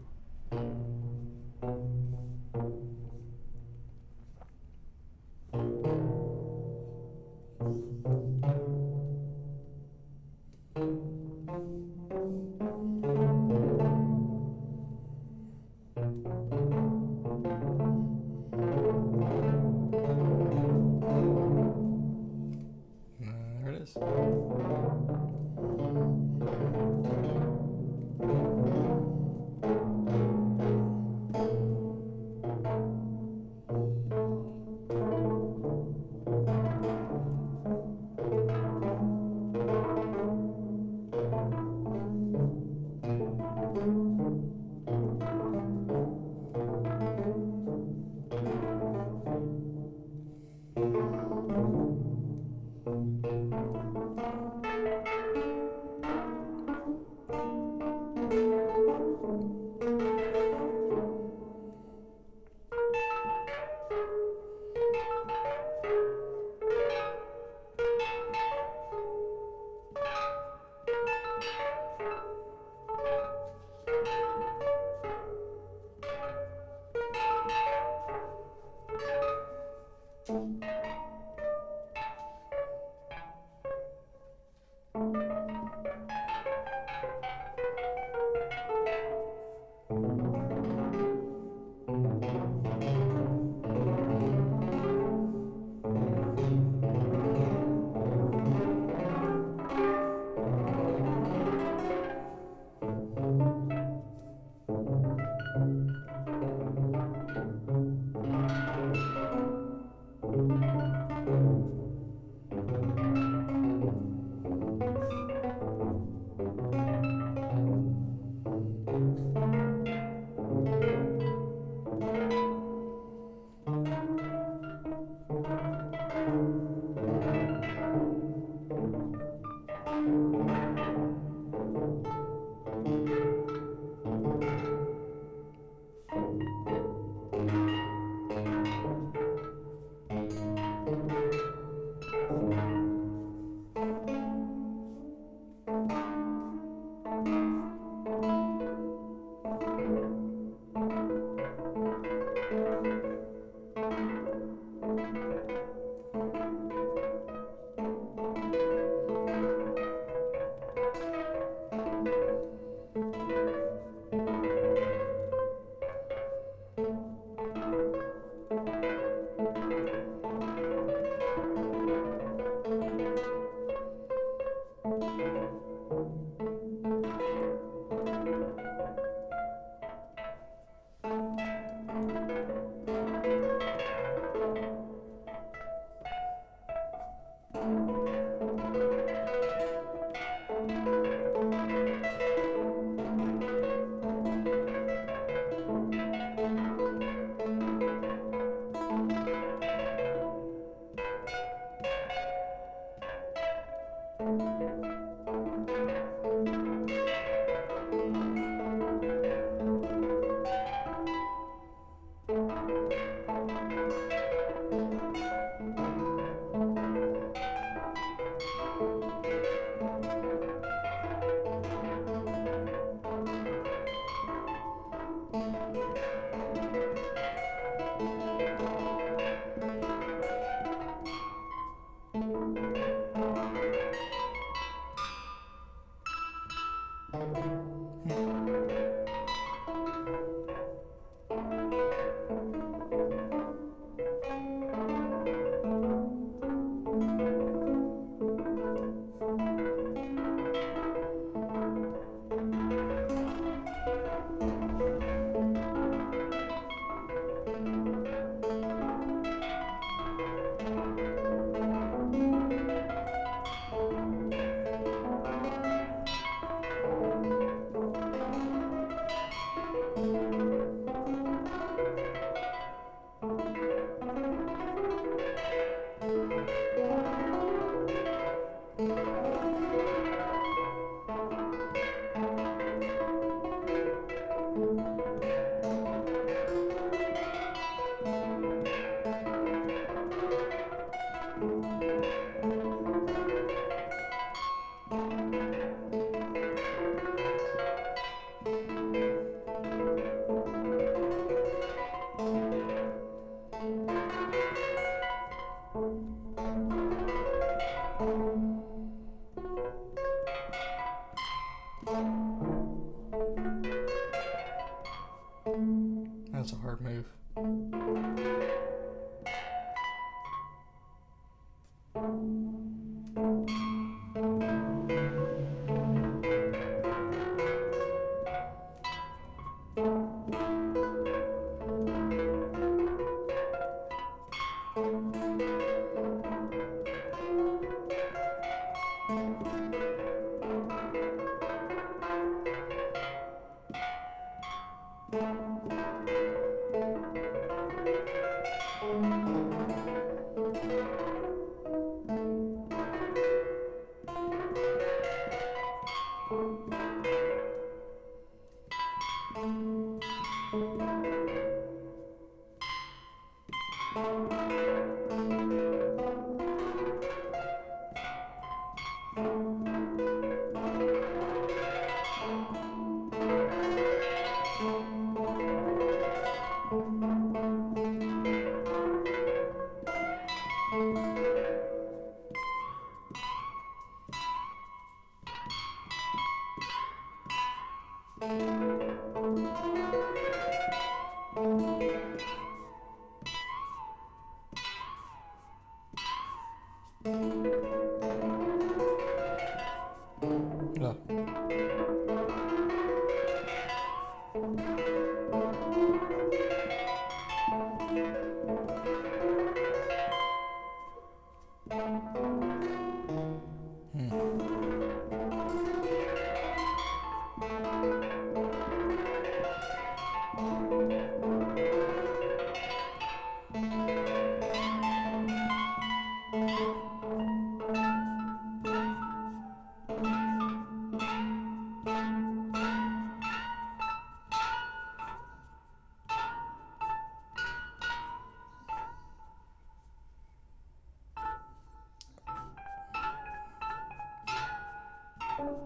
That's a hard move.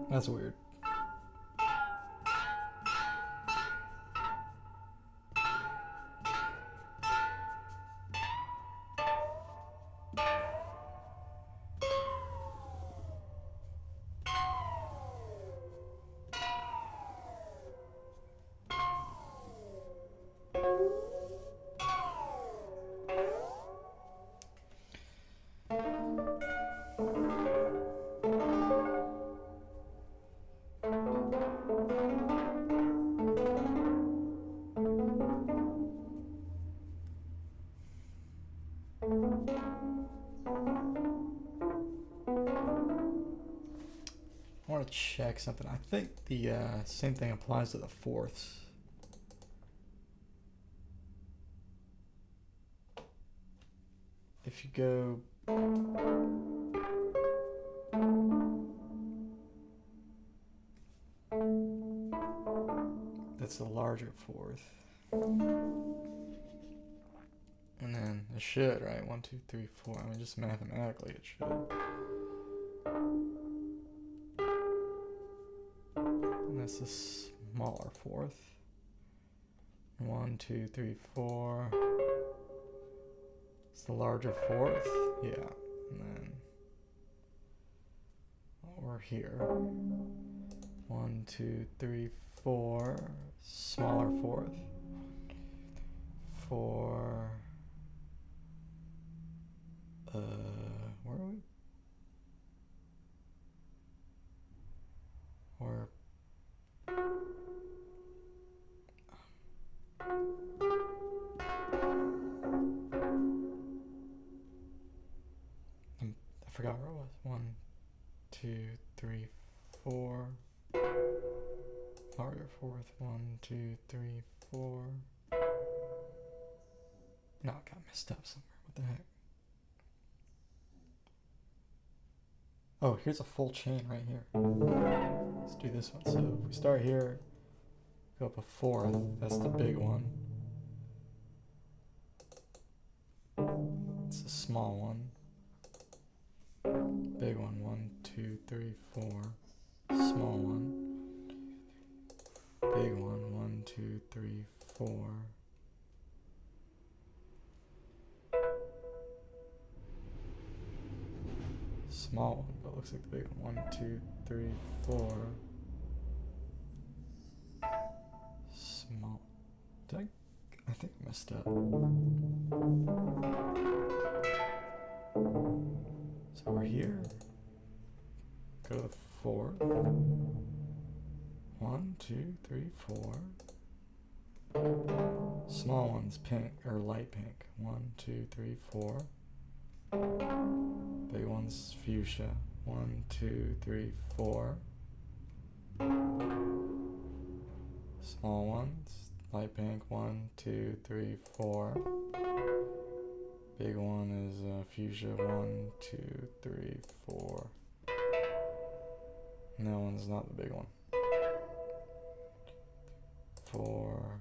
That's weird. I want to check something. I think the same thing applies to the fourths. If you go that's the larger fourth. And then it should, right? 1, 2, 3, 4. I mean, just mathematically it should. And that's the smaller fourth. 1, 2, 3, 4. It's the larger fourth. Yeah. And then over here. 1, 2, 3, 4. Smaller fourth. 4. Where are we? Or I forgot where it was. 1, 2, 3, 4. Larger fourth. 1, 2, 3, 4. No, I got messed up somewhere. What the heck? Oh, here's a full chain right here. Let's do this one. So if we start here, go up a fourth, that's the big one. It's a small one. Big one. 1, 2, 3, 4. Small one. Big one. 1, 2, 3, 4. Small one, but it looks like the big one. 1, 2, 3, 4. Small. Did I think I messed up. So we're here. Go to 4. 1, 2, 3, 4. Small one's pink or light pink. 1, 2, 3, 4. Big one's fuchsia. 1, 2, 3, 4. Small ones, light pink. 1, 2, 3, 4. Big one is fuchsia. 1, 2, 3, 4. And that one's not the big one. 4.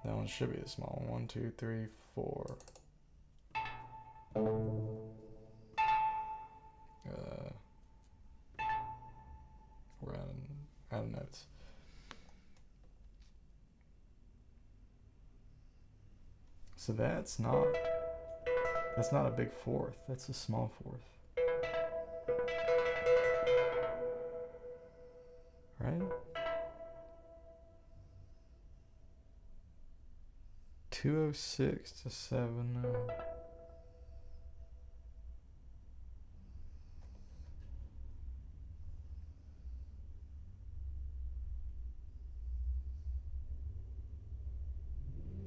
That one should be the small one. 1, 2, 3, 4. We're out of notes. So that's not a big fourth. That's a small fourth. Right? 206 to 70.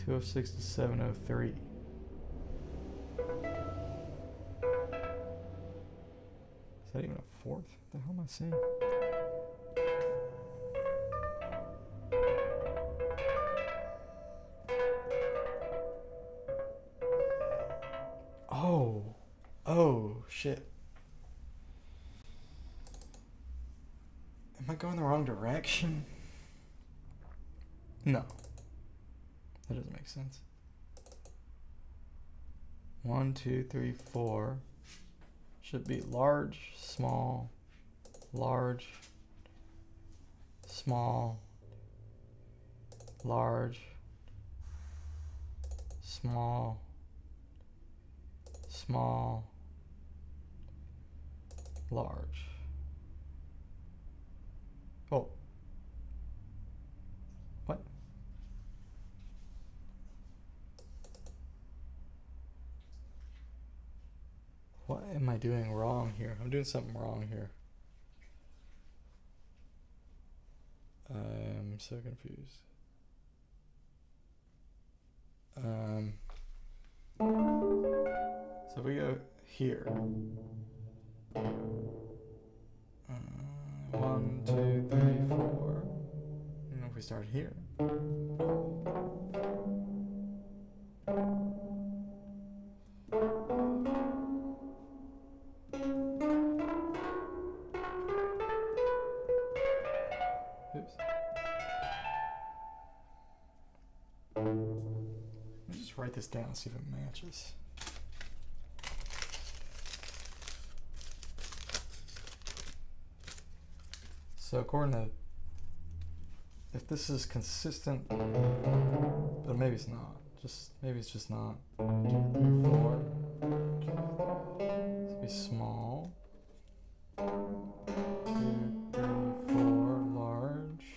.206 to 703. Is that even a fourth? What the hell am I seeing? Oh, shit. Am I going the wrong direction? No. That doesn't make sense. 1, 2, 3, 4. Should be large, small, large, small, large, small, small, large. Oh. What? What am I doing wrong here? I'm doing something wrong here. I'm so confused. So if we go here. 1, 2, 3, 4. And if we start here. Oops. Let me just write this down and see if it matches. So according to, if this is consistent, but maybe it's not. Maybe it's just not. 1, 2, 3, 4. This will be small. 2, 3, 4, large.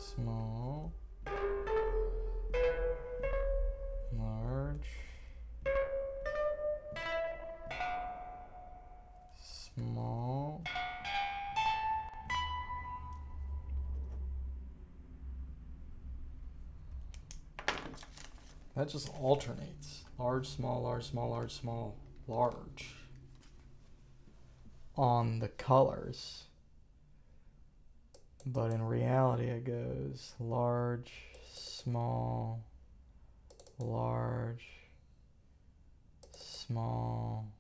Small. Large. Small. That just alternates. Large, small, large, small, large, small, large. On the colors. But in reality it goes large, small, large, small,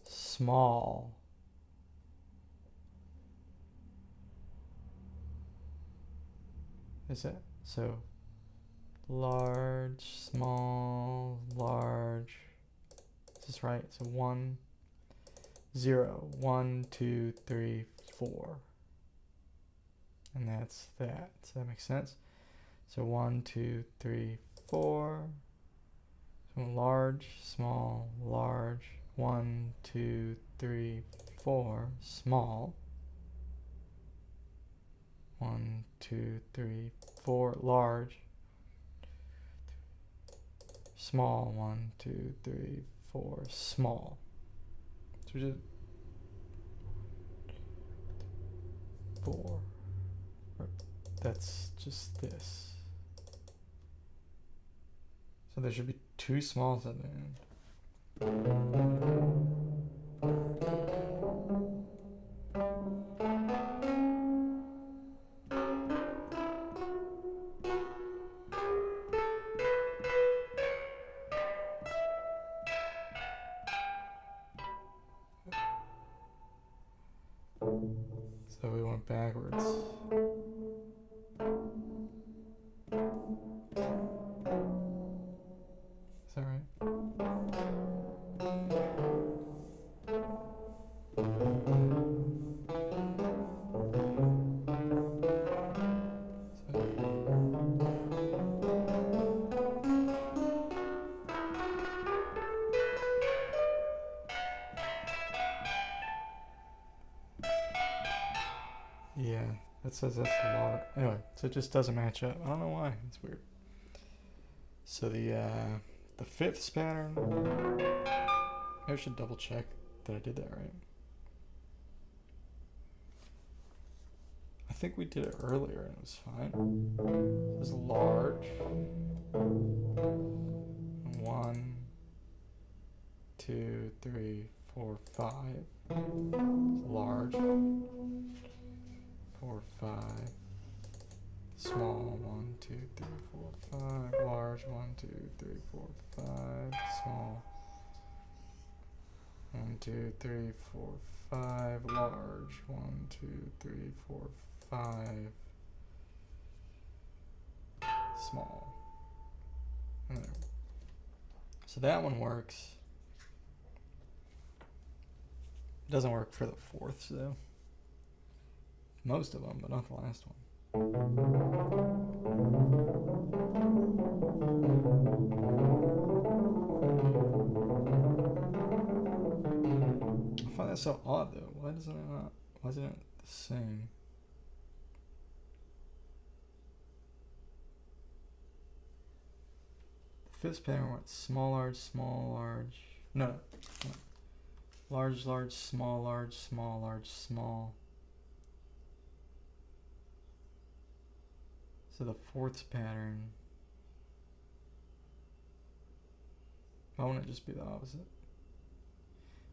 small. Is it? So large, small, large. Is this right? So 1, 0, 1, 2, 3, 4. And that's that. Does that make sense? So 1, 2, 3, 4. So large, small, large. 1, 2, 3, 4. Small. 1, 2, 3, 4. Large. Small. 1, 2, 3, 4. Small. So just 4. That's just this. So there should be 2 smalls at the end. So we went backwards. Is that right? says that's a lot. Anyway, so it just doesn't match up. I don't know why. It's weird. So the fifths pattern. Maybe I should double check that I did that right. I think we did it earlier and it was fine. This is large. 1, 2, 3, 4, 5. Large. 4, 5. Small. 1, 2, 3, 4, 5. Large. 1, 2, 3, 4, 5. Small. 1, 2, 3, 4, 5. Large. 1, 2, 3, 4, 5. Small. And there. So that one works. Doesn't work for the fourths though. Most of them, but not the last one. I find that so odd though. Why isn't it the same? The fifth pattern went small, large, small, large. No. Large, large, small, large, small, large, small. So the fourths pattern. Why wouldn't it just be the opposite?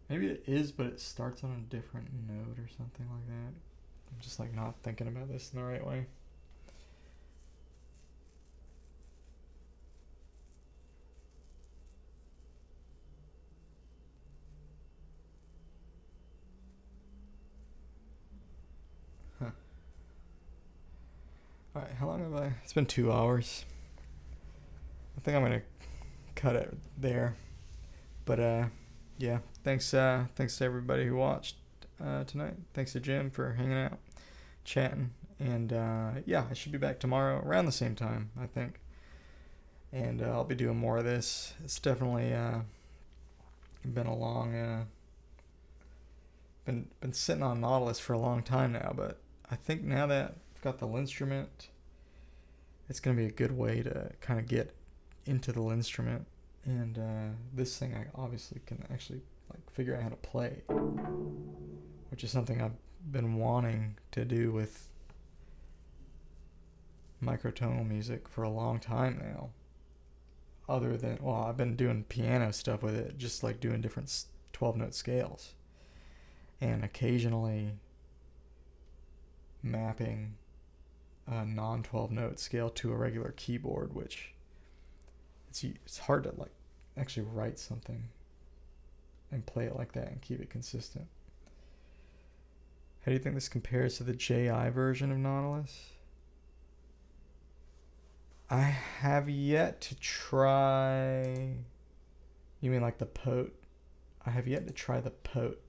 Maybe it is, but it starts on a different note or something like that. I'm just like not thinking about this in the right way. Alright, how long have I? It's been 2 hours. I think I'm gonna cut it there. But yeah, thanks to everybody who watched tonight. Thanks to Jim for hanging out, chatting, and yeah, I should be back tomorrow around the same time, I think. And I'll be doing more of this. It's definitely been a long been sitting on Nautilus for a long time now, but I think now that I've got the Linnstrument, it's going to be a good way to kind of get into the Linnstrument. And this thing I obviously can actually like figure out how to play, which is something I've been wanting to do with microtonal music for a long time now. Other than, well, I've been doing piano stuff with it, just like doing different 12-note scales. And occasionally mapping a non-12 note scale to a regular keyboard, which it's hard to like actually write something and play it like that and keep it consistent. How do you think this compares to the JI version of Nautilus? I have yet to try. You mean like the Pote? I have yet to try the Pote.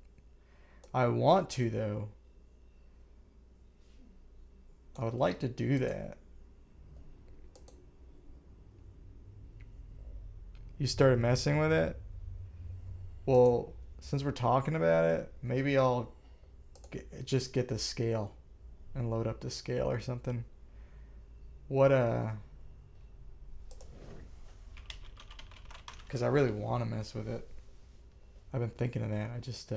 I want to though. I would like to do that. You started messing with it? Well, since we're talking about it, maybe I'll just get the scale and load up the scale or something. What because I really want to mess with it. I've been thinking of that. I just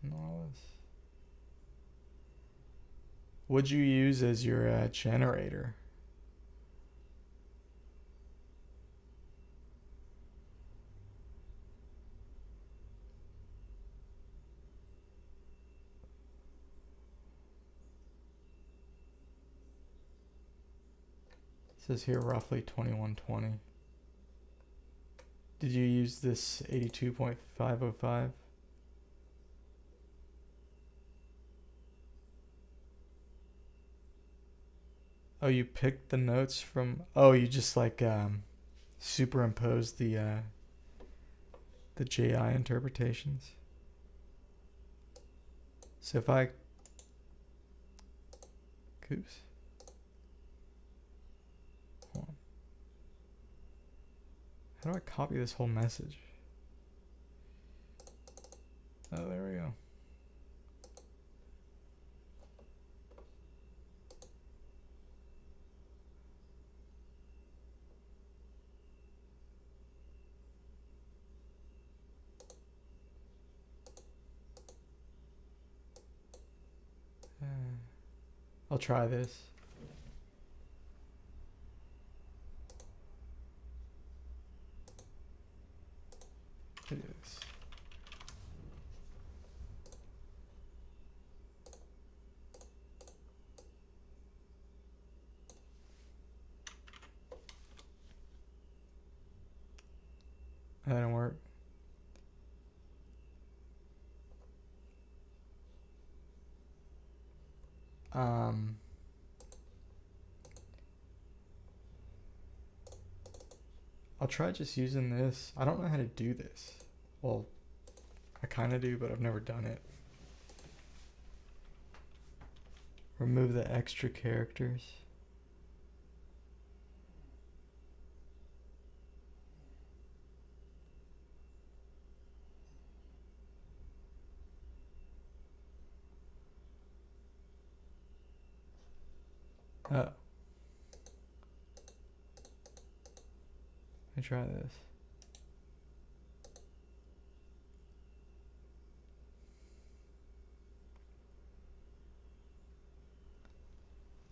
Nautilus. What'd you use as your generator? It says here roughly 2120. Did you use this 82.505? Oh, you picked the notes from... Oh, you just like superimposed the JI interpretations. So if I... Oops. Hold on. How do I copy this whole message? Oh, there we go. I'll try this. Look at this. That didn't work. I'll try just using this. I don't know how to do this. Well, I kind of do, but I've never done it. Remove the extra characters. Oh. Let me try this.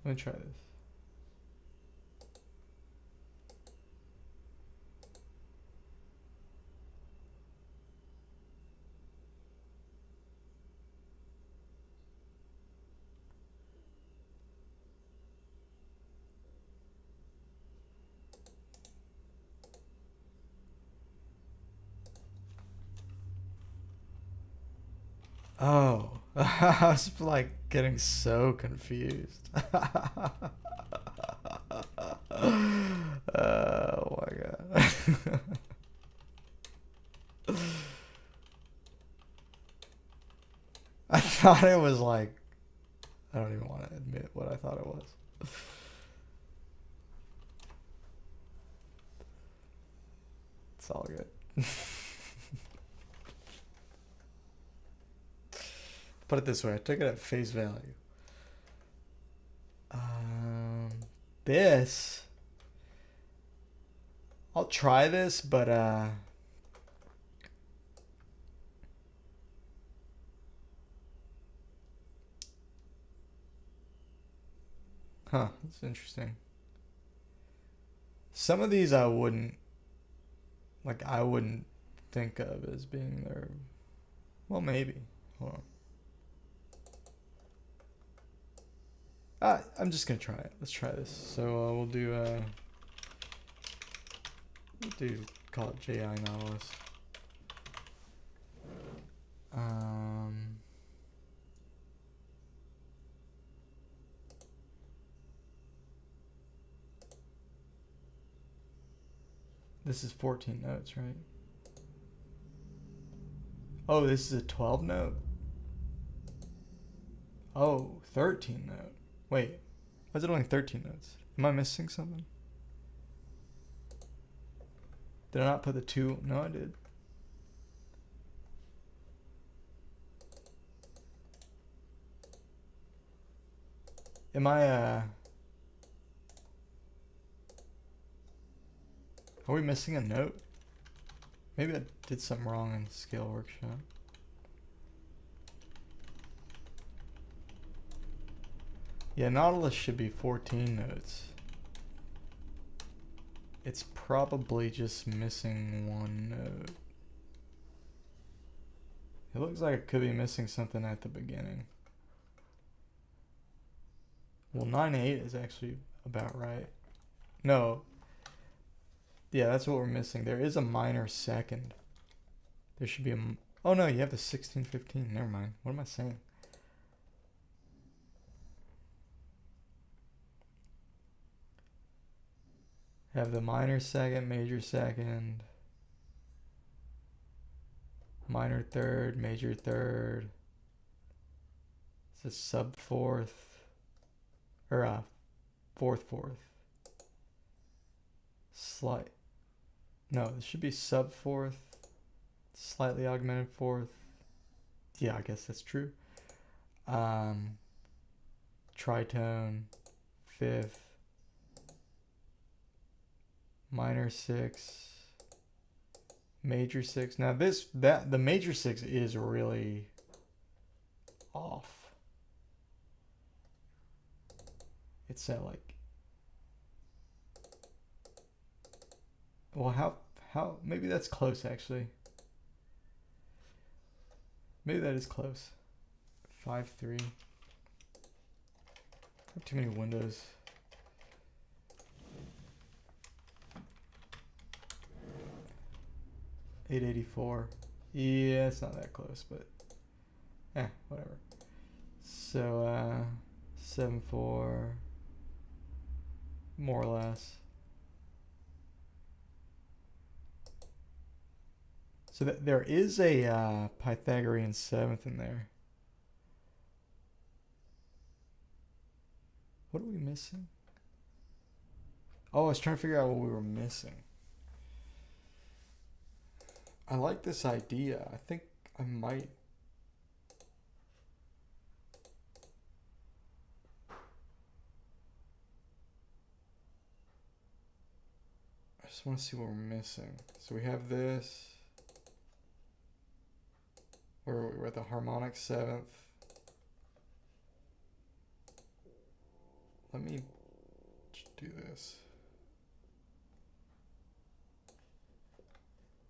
Let me try this. Oh, I was like getting so confused. Oh my god. I thought it was like, I don't even want to admit what I thought it was. It's all good. Put it this way, I took it at face value. This, I'll try this, but huh, that's interesting. Some of these I wouldn't think of as being there. Well, maybe. Hold on. I'm just gonna try it. Let's try this. So we'll do call it JI Nautilus. This is 14 notes, right? Oh, this is a 12 note? Oh, 13 note. Wait, why is it only 13 notes? Am I missing something? Did I not put the 2? No, I did. Am I, are we missing a note? Maybe I did something wrong in Scale Workshop. Yeah, Nautilus should be 14 notes. It's probably just missing one note. It looks like it could be missing something at the beginning. Well, 9/8 is actually about right. No. Yeah, that's what we're missing. There is a minor second. There should be a... Oh no, you have the 16/15. Never mind. What am I saying? Have the minor second, major second, minor third, major third. It's a sub fourth, or fourth fourth. No, this should be sub fourth, slightly augmented fourth. Yeah, I guess that's true. Tritone, fifth. Minor 6, major 6. Now the major 6 is really off. it's at like, well, how, maybe that's close actually. Maybe that is close. 5.3. Too many windows. $884. Yeah, it's not that close, but whatever. So 7.4, more or less. So that there is a Pythagorean seventh in there. What are we missing? Oh, I was trying to figure out what we were missing. I like this idea. I think I might. I just want to see what we're missing. So we have this. We're at the harmonic seventh. Let me do this.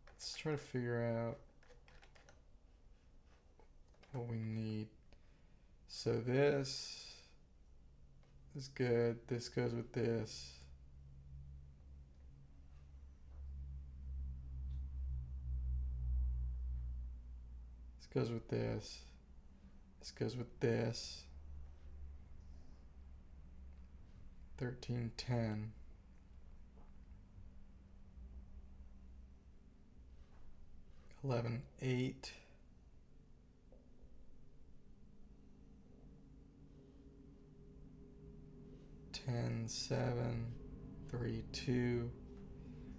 Let's try to figure out what we need. So this is good. This goes with this. This goes with this. This goes with this. 1310. $11.8. 10.7. 3.2.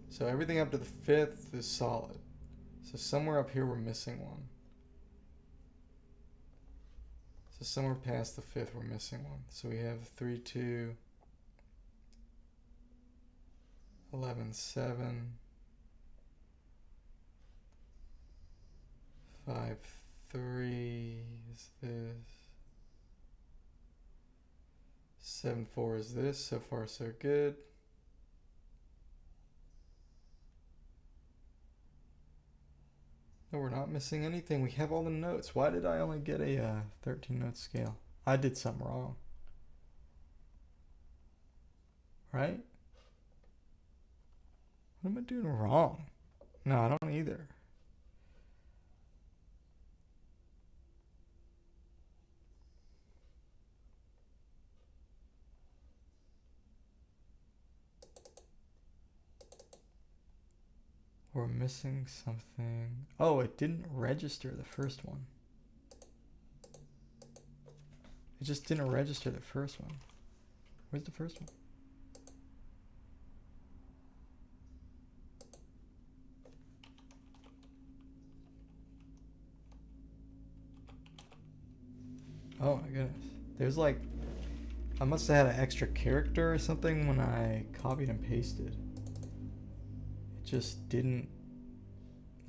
So everything up to the fifth is solid. So somewhere up here we're missing one. So somewhere past the fifth we're missing one. So we have 3.2. 11.7. 5.3 is this. 7.4 is this. So far so good. No, we're not missing anything. We have all the notes. Why did I only get a 13 note scale? I did something wrong. Right? What am I doing wrong? No, I don't either. We're missing something. Oh, it didn't register the first one. It just didn't register the first one. Where's the first one? Oh my goodness. There's like, I must have had an extra character or something when I copied and pasted. It just didn't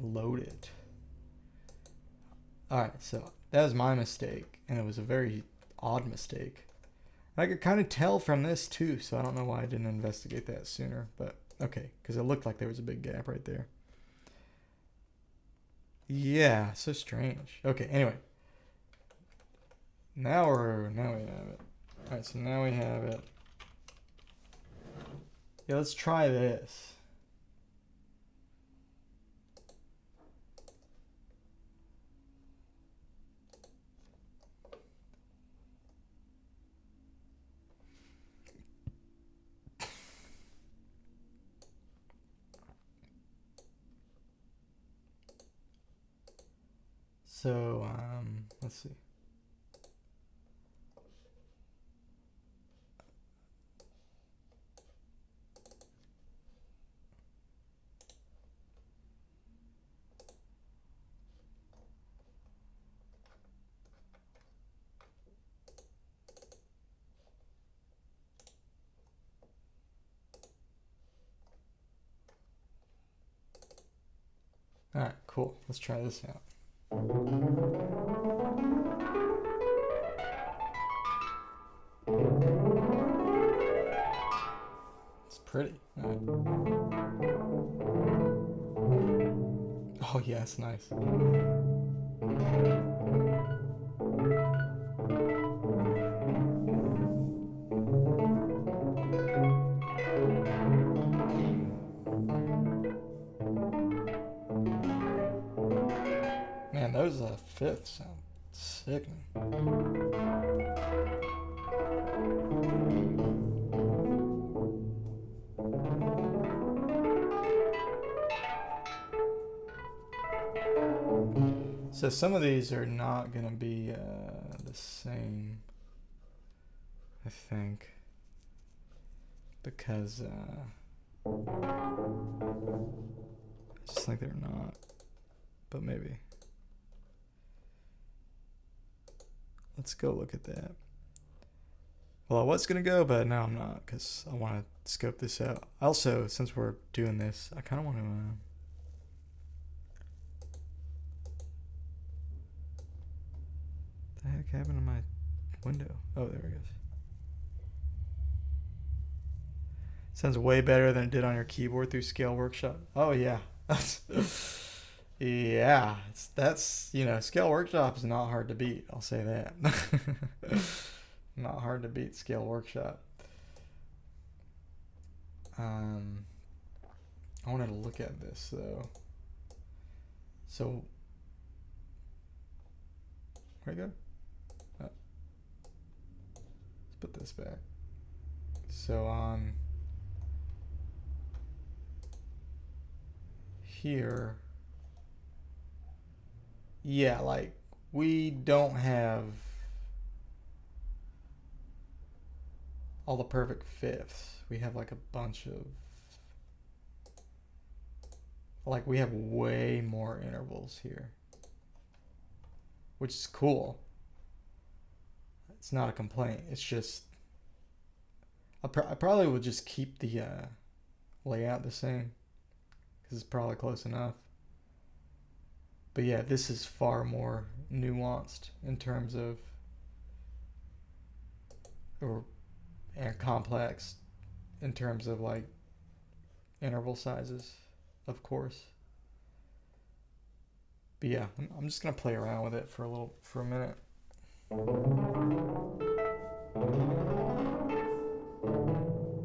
load it. Alright, so that was my mistake, and it was a very odd mistake. I could kind of tell from this too, so I don't know why I didn't investigate that sooner, but okay, because it looked like there was a big gap right there. Yeah, so strange. Okay, anyway. Now we have it. Alright, so now we have it. Yeah, let's try this. So, let's see. All right, cool. Let's try this out. pretty. All right. Oh yeah, it's nice. Man, those fifths sound sickening. So some of these are not going to be the same, I think, because I just think they're not, but maybe. Let's go look at that. Well, I was going to go, but now I'm not because I want to scope this out. Also, since we're doing this, I kind of want to... What the heck happened to my window? Oh, there it goes. Sounds way better than it did on your keyboard through Scale Workshop. Oh, yeah. Yeah, that's, you know, Scale Workshop is not hard to beat. I'll say that. Not hard to beat Scale Workshop. I wanted to look at this, though. So, where'd it go? Oh. Let's put this back. So on here, yeah, like we don't have all the perfect fifths. We have like a bunch of, like we have way more intervals here, which is cool. It's not a complaint. It's just, I probably would just keep the layout the same because it's probably close enough. But yeah, this is far more nuanced in terms of, and complex in terms of like interval sizes, of course. But yeah, I'm just gonna play around with it for a minute.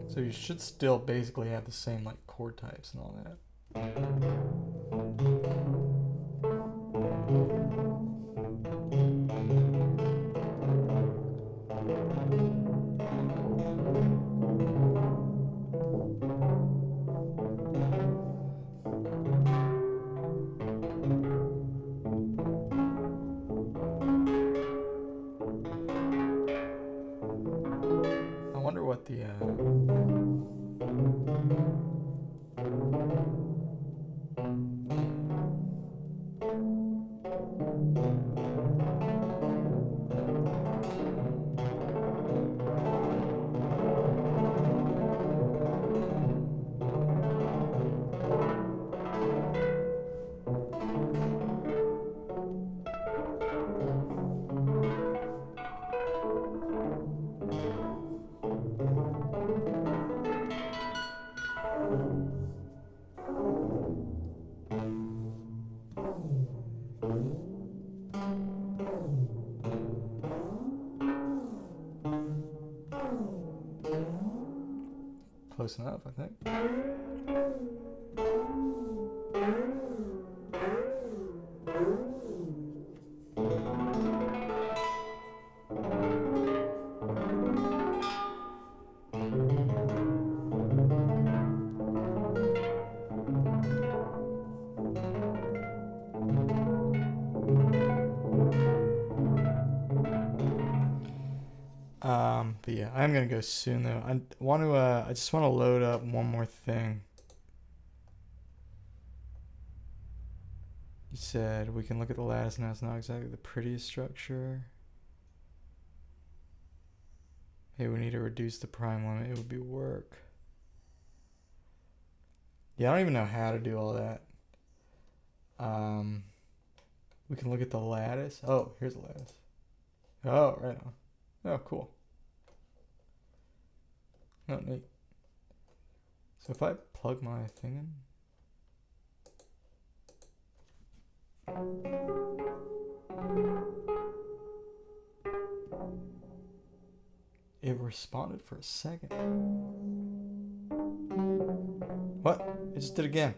So you should still basically have the same like chord types and all that. I wonder what the close enough, I think. But yeah, I'm gonna go soon though. I just want to load up one more thing. You said we can look at the lattice now. It's not exactly the prettiest structure. Hey, we need to reduce the prime limit. It would be work. Yeah, I don't even know how to do all that. We can look at the lattice. Oh, here's the lattice. Oh, right on. Oh, cool. Oh, neat. So if I plug my thing in. It responded for a second. What? It just did again.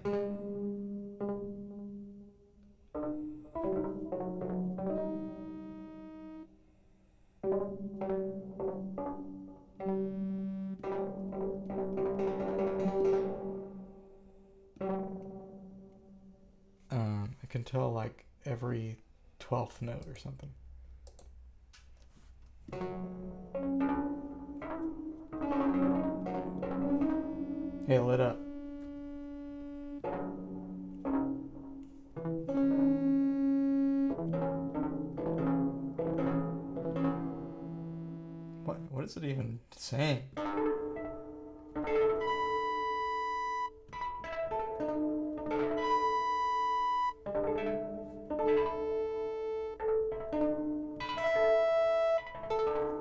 I can tell like every 12th note or something. Hey, it lit up. What is it even saying?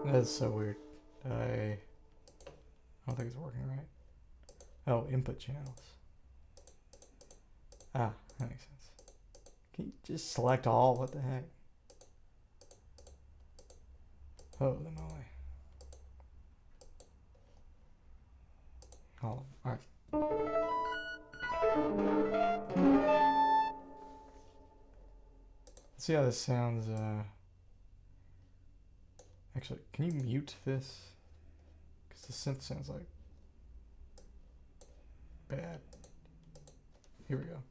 That's so weird. I don't think it's working right. Oh, input channels. Ah, that makes sense. Can you just select all? What the heck? Holy moly. Oh, alright. Let's see how this sounds. Actually, can you mute this? Because the synth sounds like bad. Here we go.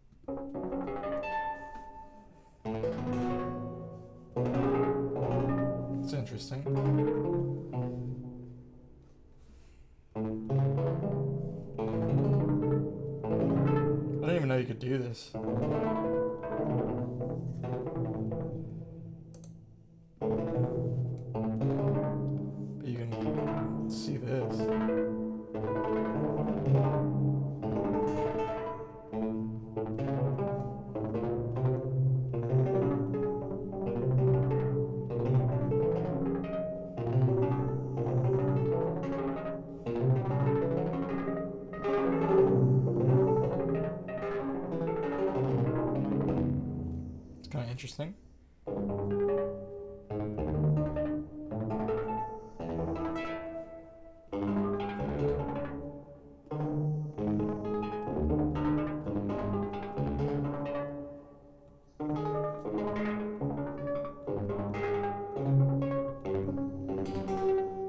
It's interesting. I didn't even know you could do this. But you can see this. Kind of interesting.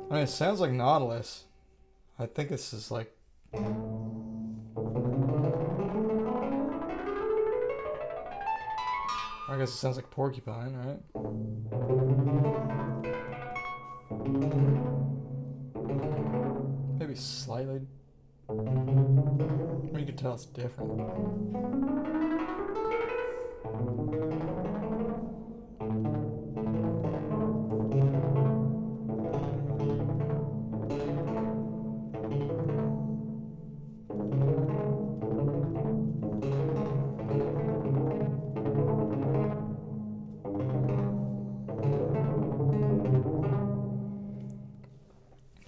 I mean, it sounds like Nautilus. I think this is like... I guess it sounds like Porcupine, right? Maybe slightly. You can tell it's different.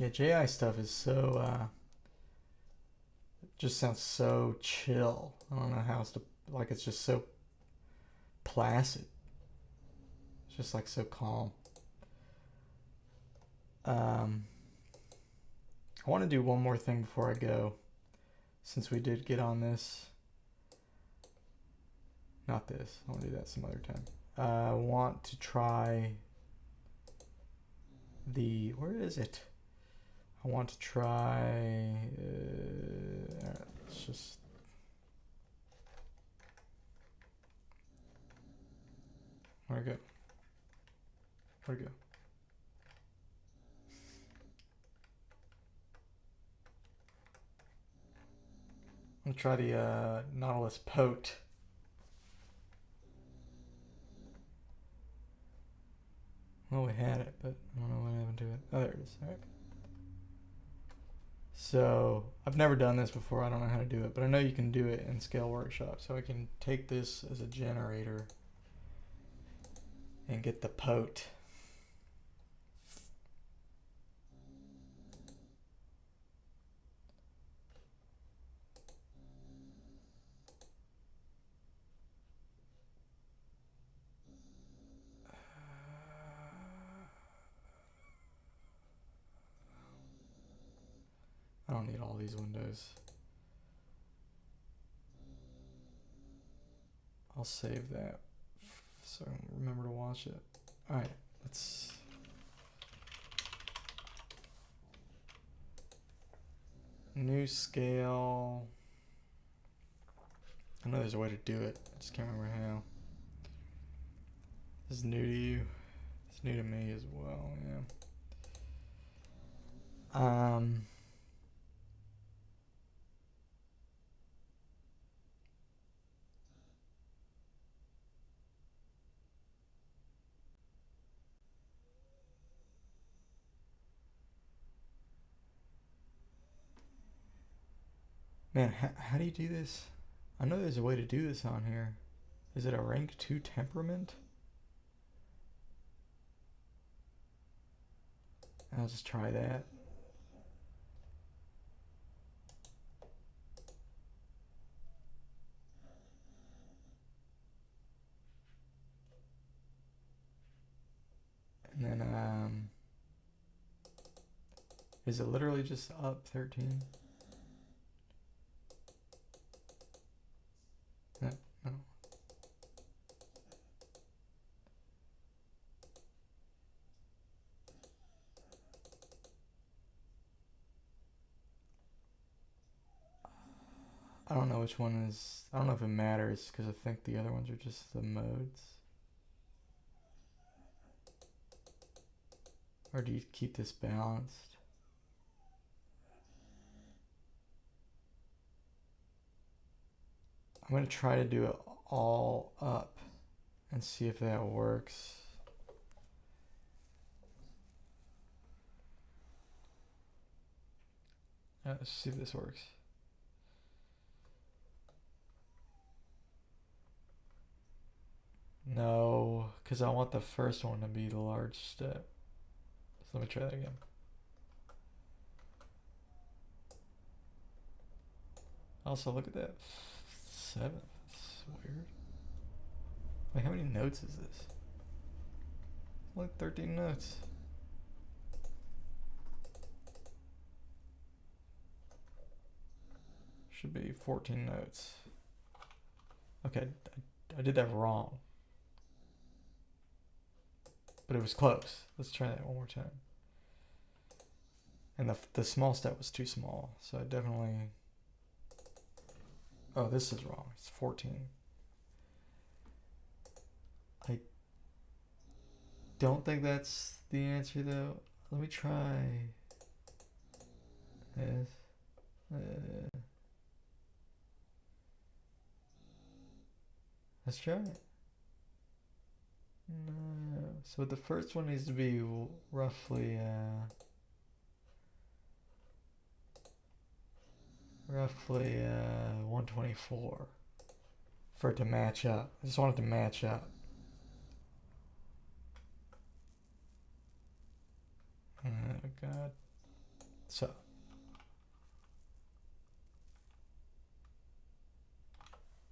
Yeah, JI stuff is so, it just sounds so chill. I don't know how else to, like, it's just so placid. It's just like so calm. I want to do one more thing before I go, since we did get on this. Not this. I want to do that some other time. I want to try the, where is it? I want to try, let's just, where'd it go? Where'd it go? I'm gonna try the Nautilus Pote. Well, we had it, but I don't know what happened to it. Oh, there it is. All right. So I've never done this before. I don't know how to do it, but I know you can do it in Scale Workshop. So I can take this as a generator and get the Pote. don't need all these windows. I'll save that so I remember to watch it. Alright, let's... New scale. I know there's a way to do it. I just can't remember how. This is new to you. It's new to me as well, yeah. Man, how do you do this? I know there's a way to do this on here. Is it a rank 2 temperament? I'll just try that. And then, is it literally just up 13? No. I don't know which one is, I don't know if it matters because I think the other ones are just the modes. Or do you keep this balanced? I'm going to try to do it all up and see if that works. Let's see if this works. No, because I want the first one to be the large step. So let me try that again. Also, look at that. 7th. That's weird. Wait, how many notes is this? It's like 13 notes. Should be 14 notes. Okay, I did that wrong. But it was close. Let's try that one more time. And the small step was too small, so I definitely... Oh, this is wrong. It's 14. I don't think that's the answer, though. Let me try this. Let's try it. No. So the first one needs to be roughly 124 for it to match up. I just want it to match up. Oh God. So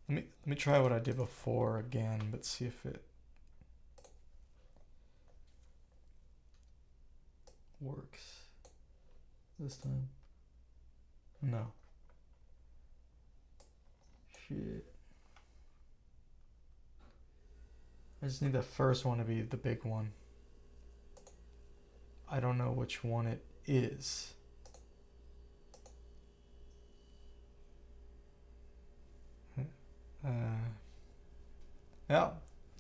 let me try what I did before again, but see if it works this time. No. Shit. I just need the first one to be the big one. I don't know which one it is. Yeah,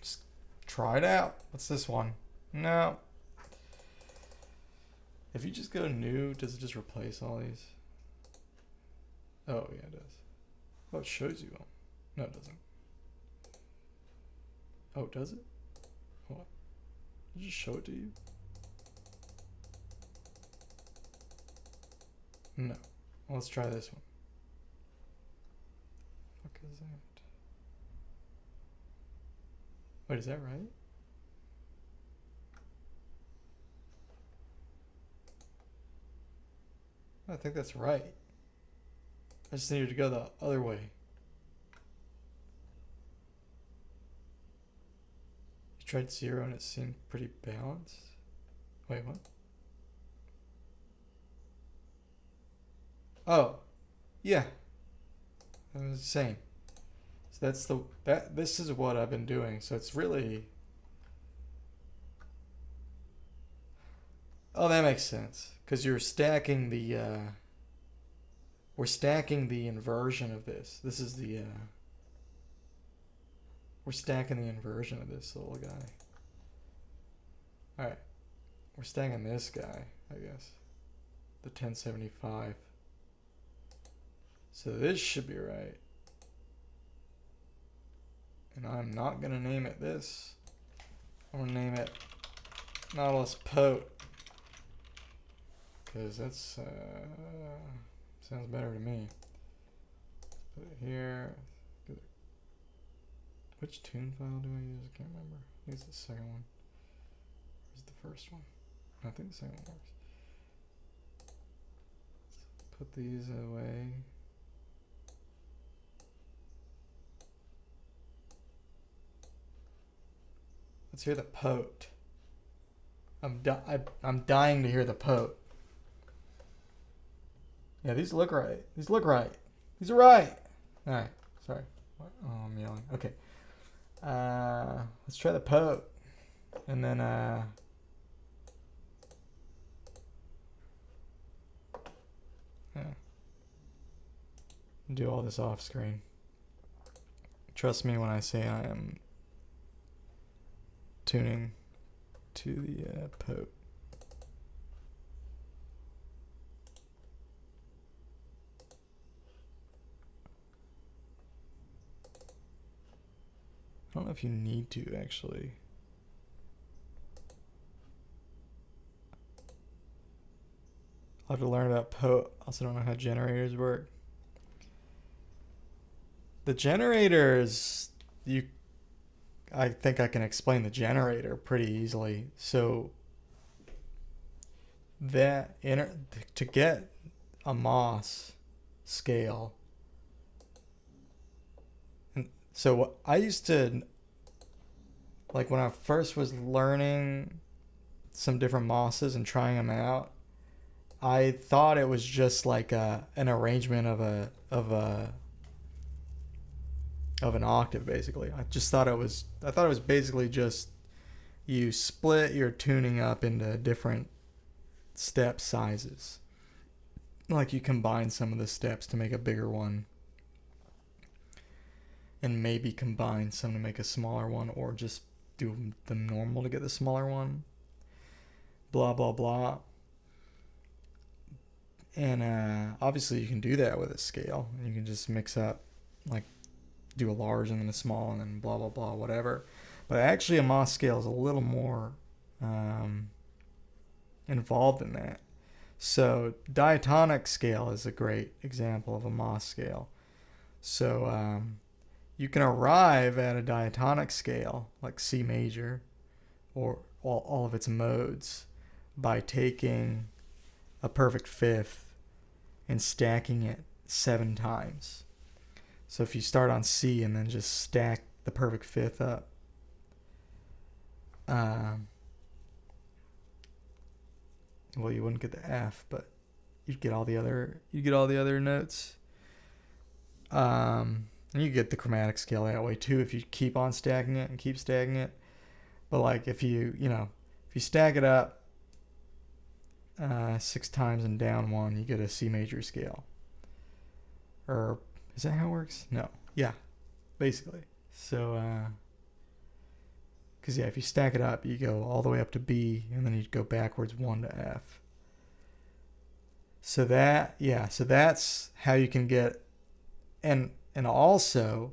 just try it out. What's this one? No. If you just go new, does it just replace all these? Oh, yeah, it does. Oh, it shows you them. No, it doesn't. Oh, does it? What? Did it just show it to you? No. Well, let's try this one. What the fuck is that? Wait, is that right? I think that's right. I just needed to go the other way. You tried 0 and it seemed pretty balanced. Wait, what? Oh, yeah. I was saying. So this is what I've been doing. So it's really. Oh, that makes sense. Because you're stacking the. We're stacking the inversion of this. This is the. We're stacking the inversion of this little guy. Alright. We're stacking this guy, I guess. The 1075. So this should be right. And I'm not going to name it this. I'm going to name it Nautilus Pote. Because that's, sounds better to me. Put it here. Which tune file do I use? I can't remember. I think it's the second one. Where's the first one? I think the second one works. Let's put these away. Let's hear the pote. I'm dying to hear the pote. Yeah, these look right. These look right. These are right. All right. Sorry. Oh, I'm yelling. Okay. Let's try the pote. And then, yeah. Do all this off screen. Trust me when I say I am tuning to the pote. I don't know if you need to actually. I'll have to learn about pote. Also don't know how generators work. The generators, I think I can explain the generator pretty easily. So that to get a MOS scale. And so what I used to, like when I first was learning some different MOSes and trying them out, I thought it was just like an arrangement of an octave, basically. I thought it was basically just you split your tuning up into different step sizes. Like you combine some of the steps to make a bigger one, and maybe combine some to make a smaller one, or just do them normal to get the smaller one. Blah, blah, blah. And obviously you can do that with a scale. You can just mix up, like, do a large and then a small and then blah, blah, blah, whatever. But actually a MOS scale is a little more involved in that. So diatonic scale is a great example of a MOS scale. So you can arrive at a diatonic scale, like C major, or all of its modes, by taking a perfect fifth and stacking it 7 times. So if you start on C and then just stack the perfect fifth up, well, you wouldn't get the F, but you'd get all the other notes. And you get the chromatic scale that way too if you keep on stacking it and keep stacking it. But like if you stack it up 6 times and down 1, you get a C major scale. Or is that how it works? No. Yeah, basically. So, because yeah, if you stack it up, you go all the way up to B, and then you go backwards 1 to F. So that's how you can get, and also,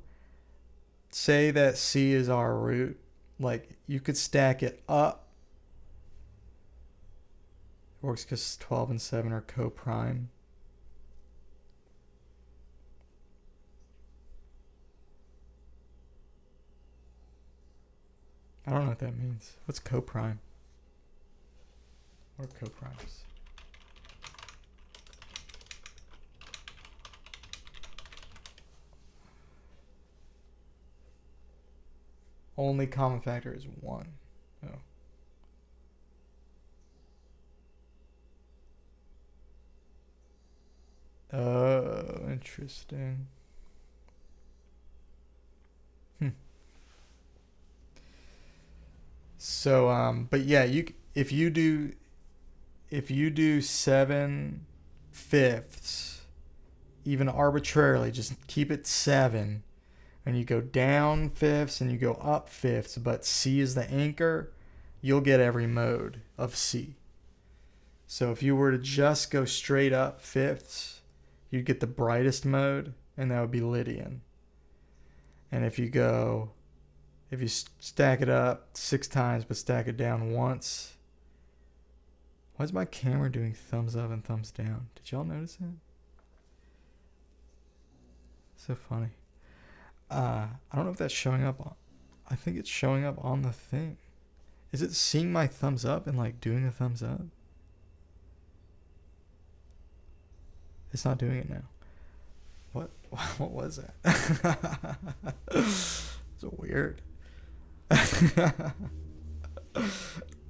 say that C is our root, like you could stack it up. It works because 12 and 7 are co-prime. I don't know what that means. What's coprime? What are coprimes? Only common factor is 1. Oh. Oh, interesting. So, but yeah, if you do 7/5, even arbitrarily, just keep it 7, and you go down fifths and you go up fifths, but C is the anchor, you'll get every mode of C. So if you were to just go straight up fifths, you'd get the brightest mode, and that would be Lydian. And if you stack it up 6 times but stack it down once. Why is my camera doing thumbs up and thumbs down? Did y'all notice it? So funny. I don't know if that's showing up on... I think it's showing up on the thing. Is it seeing my thumbs up and like doing a thumbs up? It's not doing it now. What was that? So weird.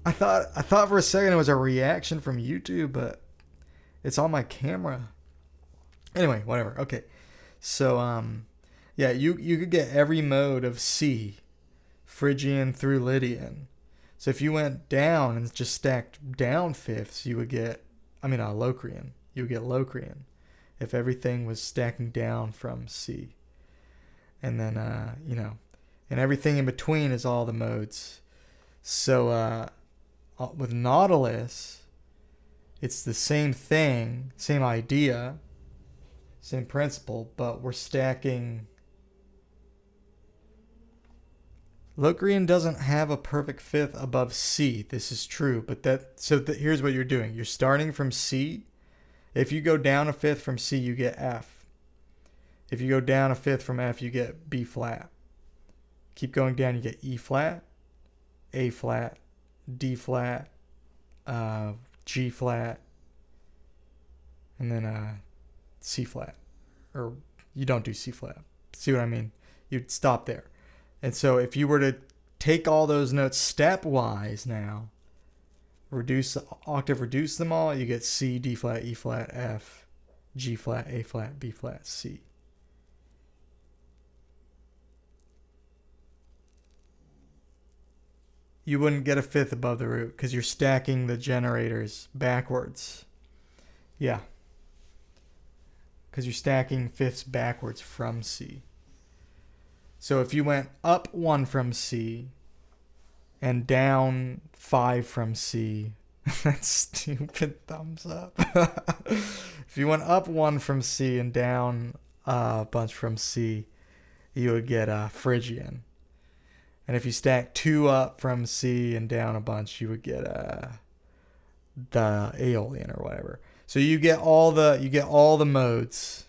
I thought for a second it was a reaction from YouTube, but it's on my camera. Anyway, whatever. Okay. So yeah, you could get every mode of C, Phrygian through Lydian. So if you went down and just stacked down fifths, you would get Locrian. You would get Locrian if everything was stacking down from C. And then and everything in between is all the modes. So with Nautilus, it's the same thing, same idea, same principle, but we're stacking. Locrian doesn't have a perfect fifth above C. This is true, but here's what you're doing. You're starting from C. If you go down a fifth from C, you get F. If you go down a fifth from F, you get B flat. Keep going down, you get E flat, A flat, D flat, G flat, and then C flat. Or you don't do C flat. See what I mean? You'd stop there. And so if you were to take all those notes stepwise now, reduce them all, you get C, D flat, E flat, F, G flat, A flat, B flat, C. You wouldn't get a fifth above the root because you're stacking the generators backwards. Yeah. Because you're stacking fifths backwards from C. So if you went up 1 from C and down 5 from C, that's stupid thumbs up. If you went up 1 from C and down a bunch from C, you would get Phrygian. And if you stack 2 up from C and down a bunch, you would get the Aeolian or whatever. So you get all the modes.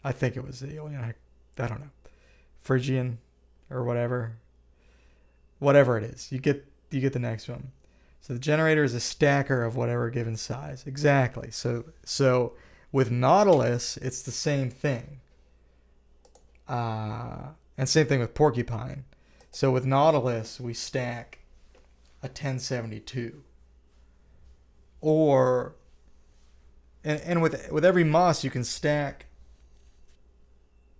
I think it was Aeolian. I don't know. Phrygian or whatever. Whatever it is. You get the next one. So the generator is a stacker of whatever given size. Exactly. So with Nautilus, it's the same thing. And same thing with Porcupine. So with Nautilus, we stack a 1072. And with every moss, you can stack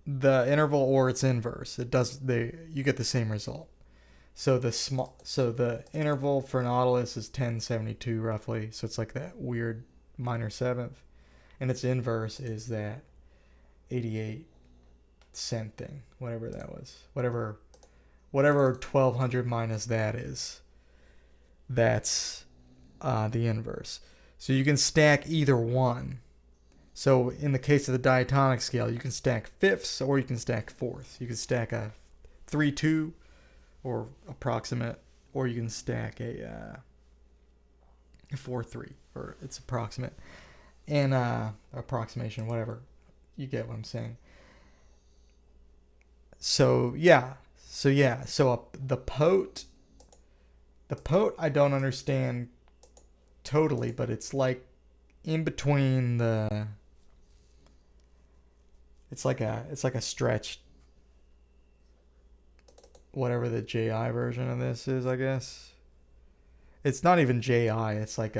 the interval or its inverse. You get the same result. So the interval for Nautilus is 1072 roughly. So it's like that weird minor seventh, and its inverse is that 88 cent thing, whatever that was, whatever 1200 minus that is. That's the inverse. So you can stack either one. So in the case of the diatonic scale, you can stack fifths or you can stack fourths. You can stack a 3-2 or approximate, or you can stack a 4-3, or it's approximate. And approximation, whatever. You get what I'm saying. So the pote I don't understand totally, but it's like in between the, it's like a stretched, whatever the JI version of this is, I guess. It's not even JI, it's like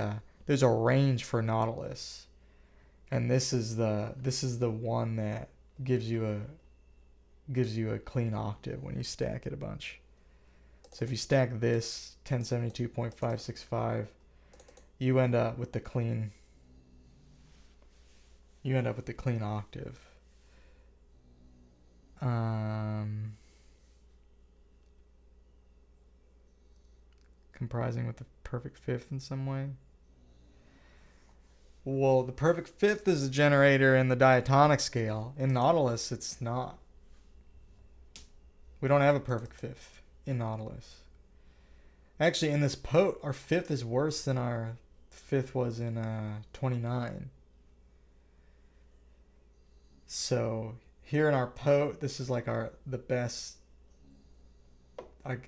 there's a range for Nautilus. And this is the one that gives you a clean octave when you stack it a bunch. So if you stack this 1072.565, you end up with the clean octave. Comprising with the perfect fifth in some way. Well, the perfect fifth is a generator in the diatonic scale. In Nautilus, it's not. We don't have a perfect fifth in Nautilus. Actually, in this pot, our fifth is worse than our fifth was in 29. So here in our pot, this is like the best. I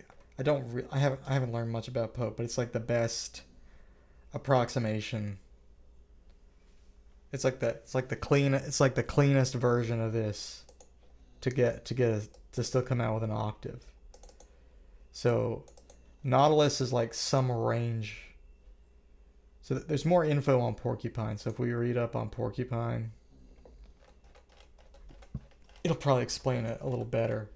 haven't learned much about pot, but it's like the best approximation. It's like the cleanest version of this to still come out with an octave. So Nautilus is like some range. So there's more info on Porcupine. So if we read up on Porcupine, it'll probably explain it a little better.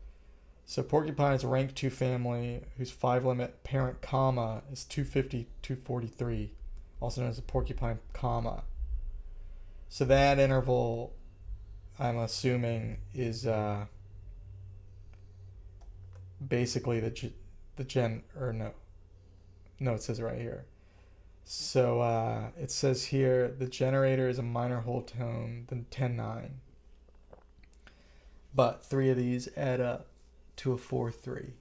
So Porcupine is a rank 2 family whose 5 limit parent comma is 250, 243, also known as the Porcupine comma. So that interval, I'm assuming, is basically the gen, or no, it says right here. So it says here the generator is a minor whole tone than 10-9, but 3 of these add up to a 4-3.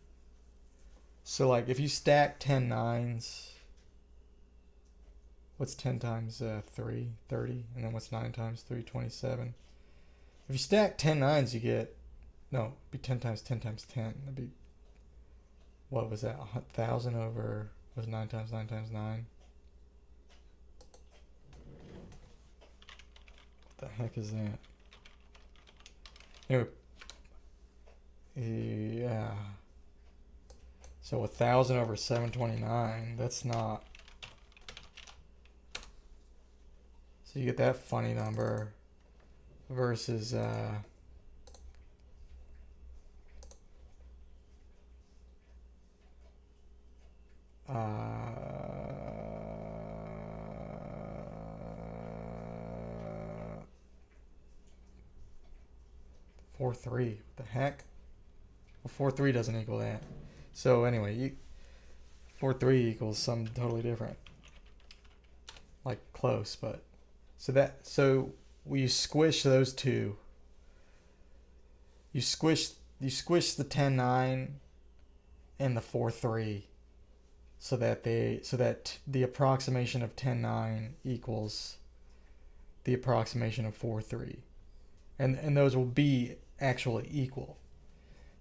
So like if you stack 10 nines, what's 10 times 3? 30. And then what's 9 times 3? 27. If you stack 10 nines, you get, no, it'd be 10 times 10 times 10. That'd be, what was that? 1,000 over, was 9 times 9 times 9? What the heck is that? Anyway, yeah. So 1,000 over 729, that's not. So you get that funny number versus 4-3. What the heck? Well, 4-3 doesn't equal that. So anyway, 4-3 equals something totally different. Like close, but so we squish those two. You squish the 10-9 and the 4-3 so that the approximation of 10-9 equals the approximation of 4-3. And those will be actually equal.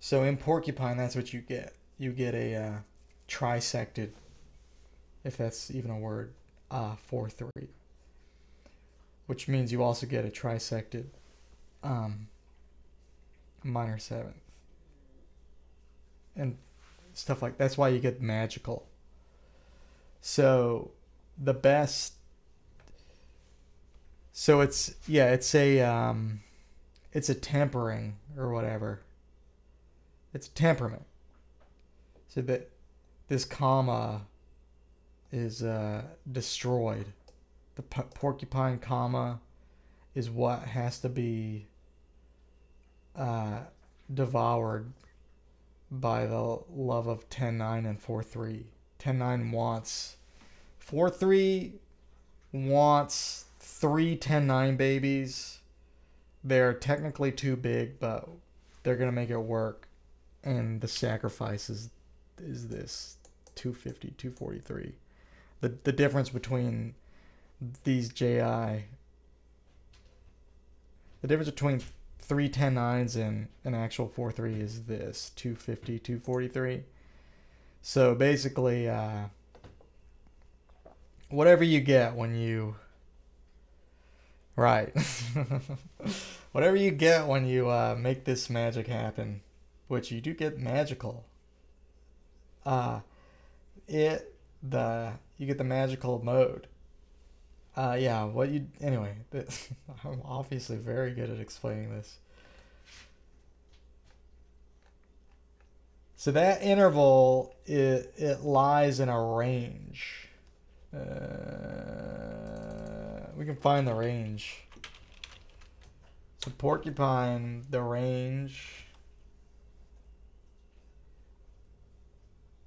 So in Porcupine, that's what you get. You get a trisected, if that's even a word, 4-3. Which means you also get a trisected minor seventh. And stuff like that's why you get magical. So the best, so it's a tempering or whatever. It's temperament. So that this comma is destroyed. The Porcupine comma is what has to be devoured by the love of 10-9 and 4-3. 10-9 wants 4-3 wants 3 10-9 babies. They're technically too big, but they're gonna make it work. And the sacrifice is this 250, 243. The difference between these JI, the difference between 3 10-9s and an actual 4-3 is this 250, 243. So basically, whatever you get when you, right, whatever you get when you make this magic happen, which you do get magical, you get the magical mode. Yeah, anyway, I'm obviously very good at explaining this. So that interval, it lies in a range. We can find the range. So Porcupine, the range.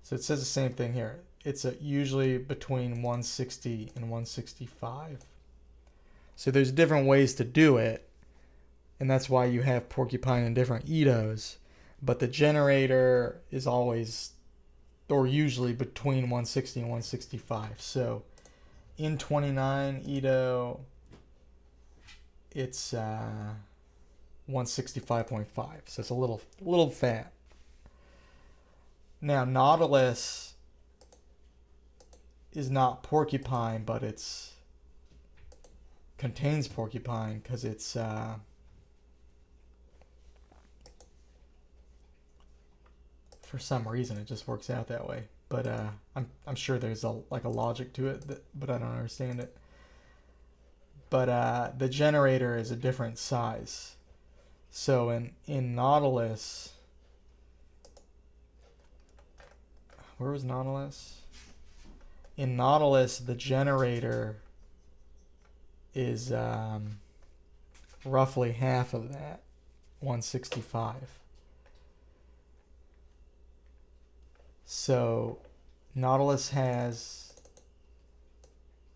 So it says the same thing here. It's usually between 160 and 165. So there's different ways to do it, and that's why you have Porcupine in different Itos. But the generator is always, or usually, between 160 and 165. So in 29 Ito, it's 165.5. So it's a little fat. Now Nautilus is not Porcupine, but it's contains Porcupine because it's for some reason it just works out that way. But I'm sure there's a logic to it, but I don't understand it. But the generator is a different size. So in Nautilus, where was Nautilus? In Nautilus, the generator is roughly half of that, 165. So Nautilus has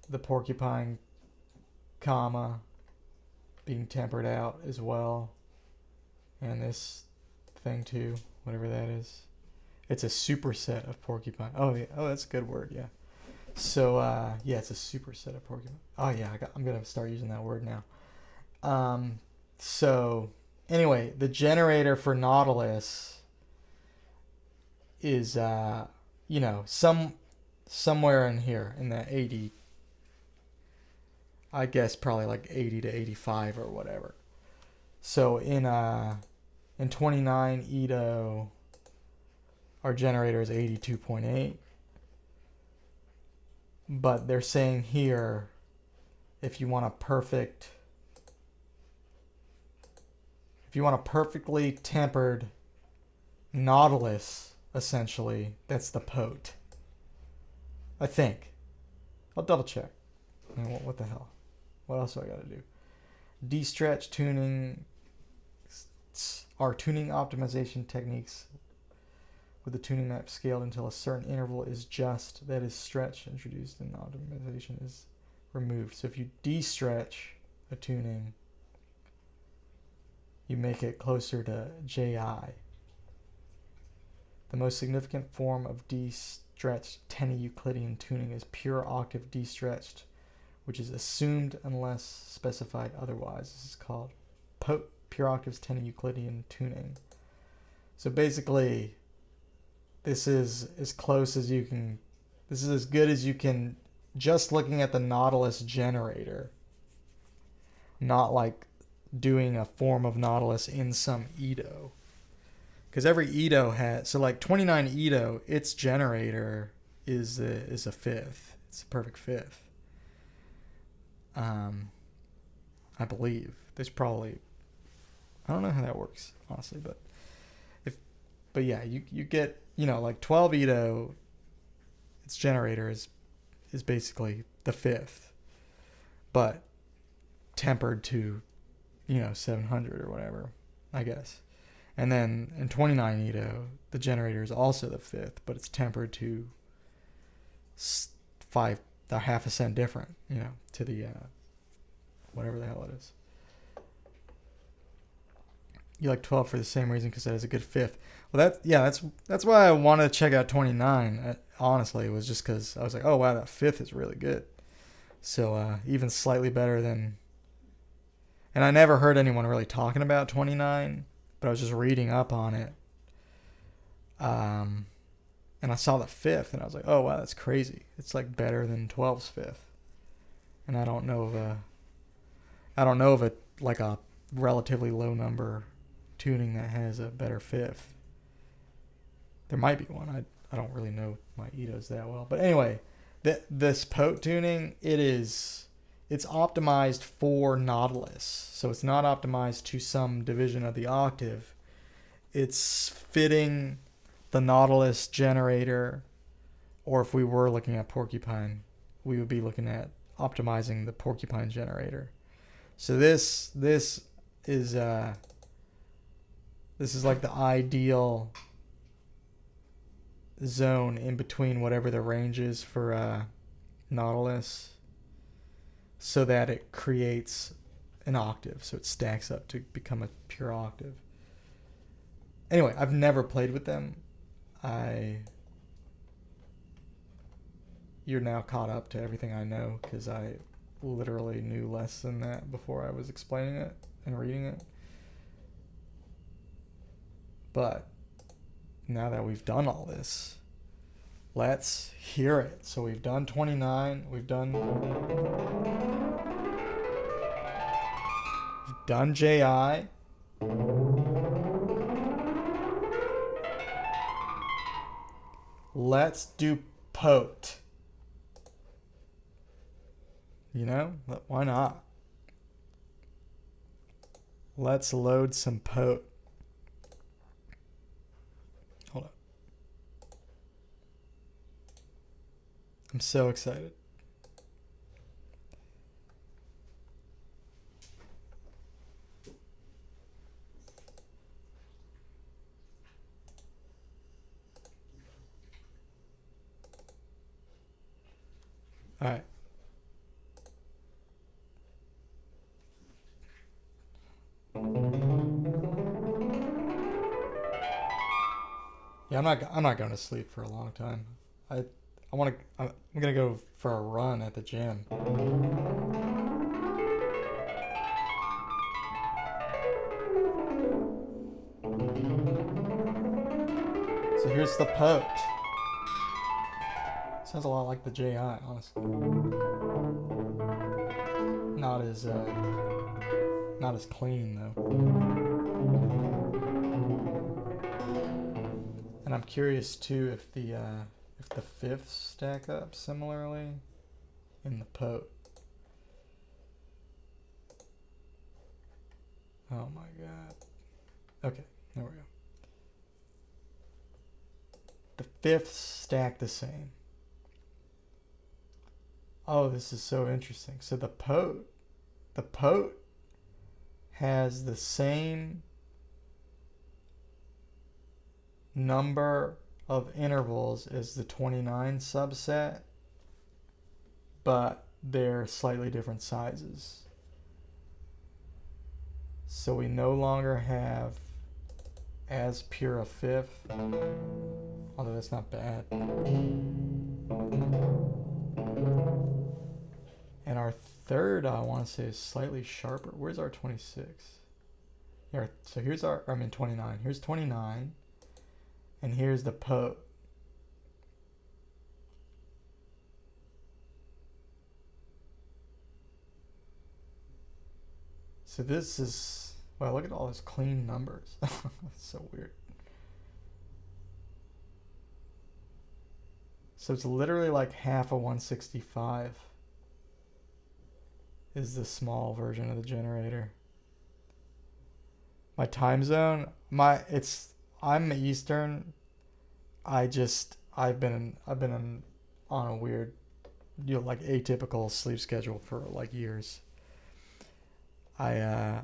the Porcupine comma being tempered out as well, and this thing too, whatever that is. It's a superset of Porcupine. Oh yeah, oh that's a good word, yeah. So yeah, it's a superset of Porcupine. Oh yeah, I'm gonna start using that word now. So anyway, the generator for Nautilus is somewhere in here in that 80. I guess probably like 80 to 85 or whatever. So in 29 Ito, our generator is 82.8. But they're saying here, if you want a perfectly tempered Nautilus, essentially, that's the pot. I think. I'll double check. I mean, what the hell? What else do I gotta do? De-stretch tuning are tuning optimization techniques with the tuning map scaled until a certain interval is just, that is stretch introduced and optimization is removed. So if you de-stretch a tuning, you make it closer to JI. The most significant form of de-stretched 10 Euclidean tuning is pure octave de-stretched, which is assumed unless specified otherwise. This is called pure octaves 10 Euclidean tuning. So basically, this is as close as you can, this is as good as you can just looking at the Nautilus generator. Not like doing a form of Nautilus in some Ito. Because every Ito has, so like 29 Ito, its generator is a fifth. It's a perfect fifth. I believe. There's probably, I don't know how that works, honestly, but yeah, you get, like 12 Ito, its generator is basically the fifth, but tempered to, 700 or whatever, I guess. And then in 29 Ito, the generator is also the fifth, but it's tempered to half a cent different, to the, whatever the hell it is. You like 12 for the same reason, because that is a good fifth. Well, that's why I wanted to check out 29. Honestly, it was just because I was like, oh wow, that fifth is really good. So even slightly better than. And I never heard anyone really talking about 29, but I was just reading up on it. And I saw the fifth, and I was like, oh wow, that's crazy. It's like better than 12's fifth. And I don't know of a like a relatively low number tuning that has a better fifth. There might be one. I don't really know my Itos that well. But anyway, this pot tuning, it's it's optimized for Nautilus. So it's not optimized to some division of the octave. It's fitting the Nautilus generator, or if we were looking at Porcupine, we would be looking at optimizing the Porcupine generator. So this is like the ideal zone in between whatever the range is for Nautilus, so that it creates an octave, so it stacks up to become a pure octave. Anyway, I've never played with them. You're now caught up to everything I know, because I literally knew less than that before I was explaining it and reading it. But now that we've done all this, let's hear it. So we've done 29, we've done JI. Let's do Pote. You know, why not? Let's load some Pote. Hold up. I'm so excited. All right. Yeah, I'm not going to sleep for a long time. I'm gonna go for a run at the gym. So here's the Pote. Sounds a lot like the JI, honestly. Not as clean though. And I'm curious too if the fifths stack up similarly in the Pote. Oh my god. Okay, there we go. The fifths stack the same. Oh, this is so interesting. So the Pote has the same number of intervals as the 29 subset, but they're slightly different sizes. So we no longer have as pure a fifth, although that's not bad. And our third, I want to say, is slightly sharper. Where's our 26? Here, so here's 29. Here's 29. And here's the Pote. So this is, wow, look at all those clean numbers. That's so weird. So it's literally like half a 165 is the small version of the generator. My time zone, I'm Eastern. I've been on a weird, like atypical sleep schedule for like years. I've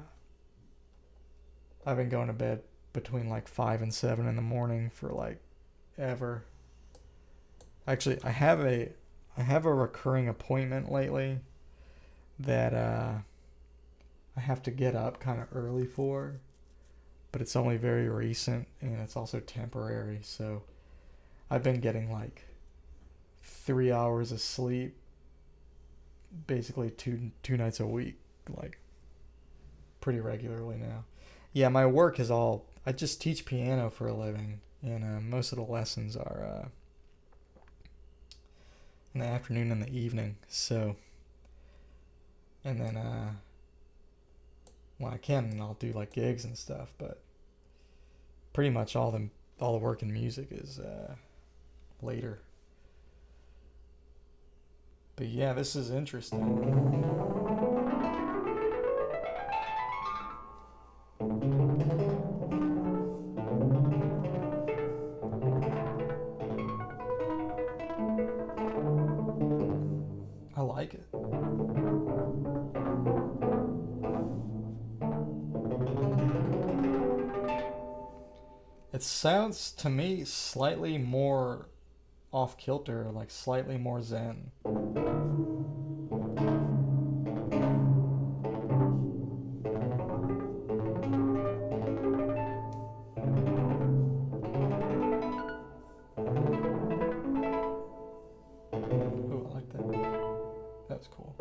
been going to bed between like 5 and 7 in the morning for like ever. Actually, I have a recurring appointment lately that I have to get up kind of early for, but it's only very recent and it's also temporary. So I've been getting like 3 hours of sleep basically two nights a week, like pretty regularly now. Yeah, my work is all, I just teach piano for a living, and most of the lessons are in the afternoon and the evening. So, and then when I can, I'll do like gigs and stuff, but pretty much all the work in music is later. But yeah, this is interesting. It sounds to me slightly more off kilter, like slightly more zen. Ooh, I like that. That's cool.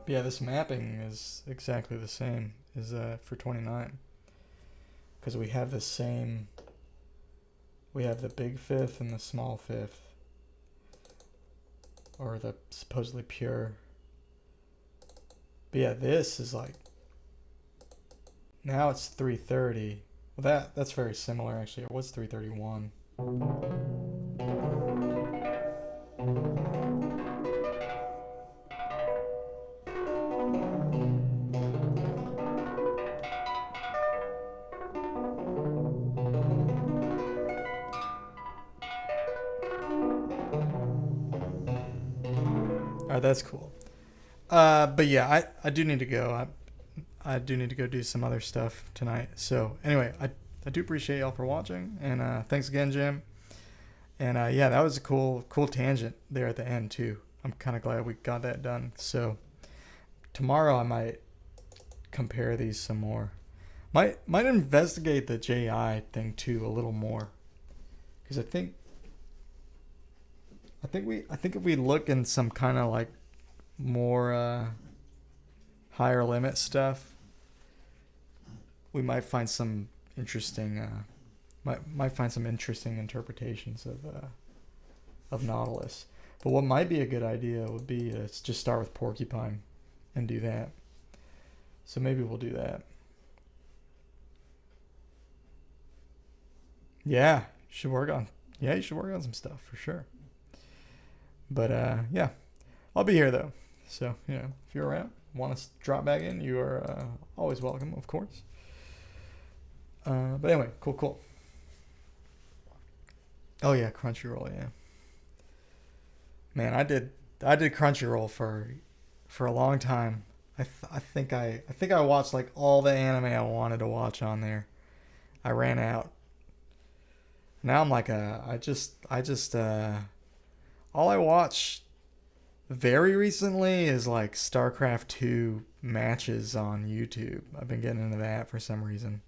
Yeah, this mapping is exactly the same as for 29, because we have the same. We have the big fifth and the small fifth, or the supposedly pure. But yeah, this is like, now it's 330. Well, that's very similar actually. It was 331. Alright, that's cool. But yeah, I do need to go. I do need to go do some other stuff tonight. So anyway, I do appreciate y'all for watching, and thanks again, Jim. And yeah, that was a cool tangent there at the end too. I'm kind of glad we got that done. So tomorrow I might compare these some more. Might investigate the JI thing too a little more, because I think if we look in some kind of like more higher limit stuff, we might find some interesting might find some interesting interpretations of Nautilus. But what might be a good idea would be to just start with Porcupine and do that. So maybe we'll do that. Yeah, you should work on some stuff for sure. But yeah, I'll be here though. So, you know, if you're around, want to drop back in, you are always welcome, of course. But anyway, cool. Oh yeah, Crunchyroll, yeah. Man, I did Crunchyroll for a long time. I think I watched like all the anime I wanted to watch on there. I ran out. Now I'm like all I watch very recently is like StarCraft 2 matches on YouTube. I've been getting into that for some reason.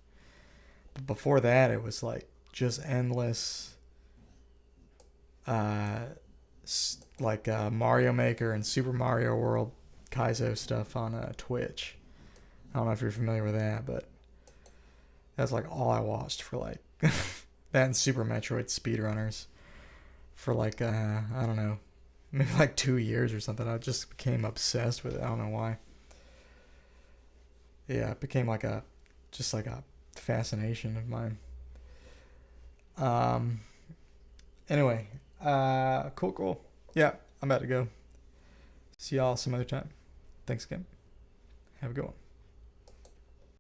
But before that, it was like just endless Mario Maker and Super Mario World Kaizo stuff on Twitch. I don't know if you're familiar with that, but that's like all I watched for like that and Super Metroid speedrunners for like I don't know, maybe like 2 years or something. I just became obsessed with it. I don't know why. Yeah, it became like a fascination of mine. Anyway, cool. Yeah, I'm about to go. See y'all some other time. Thanks again. Have a good one.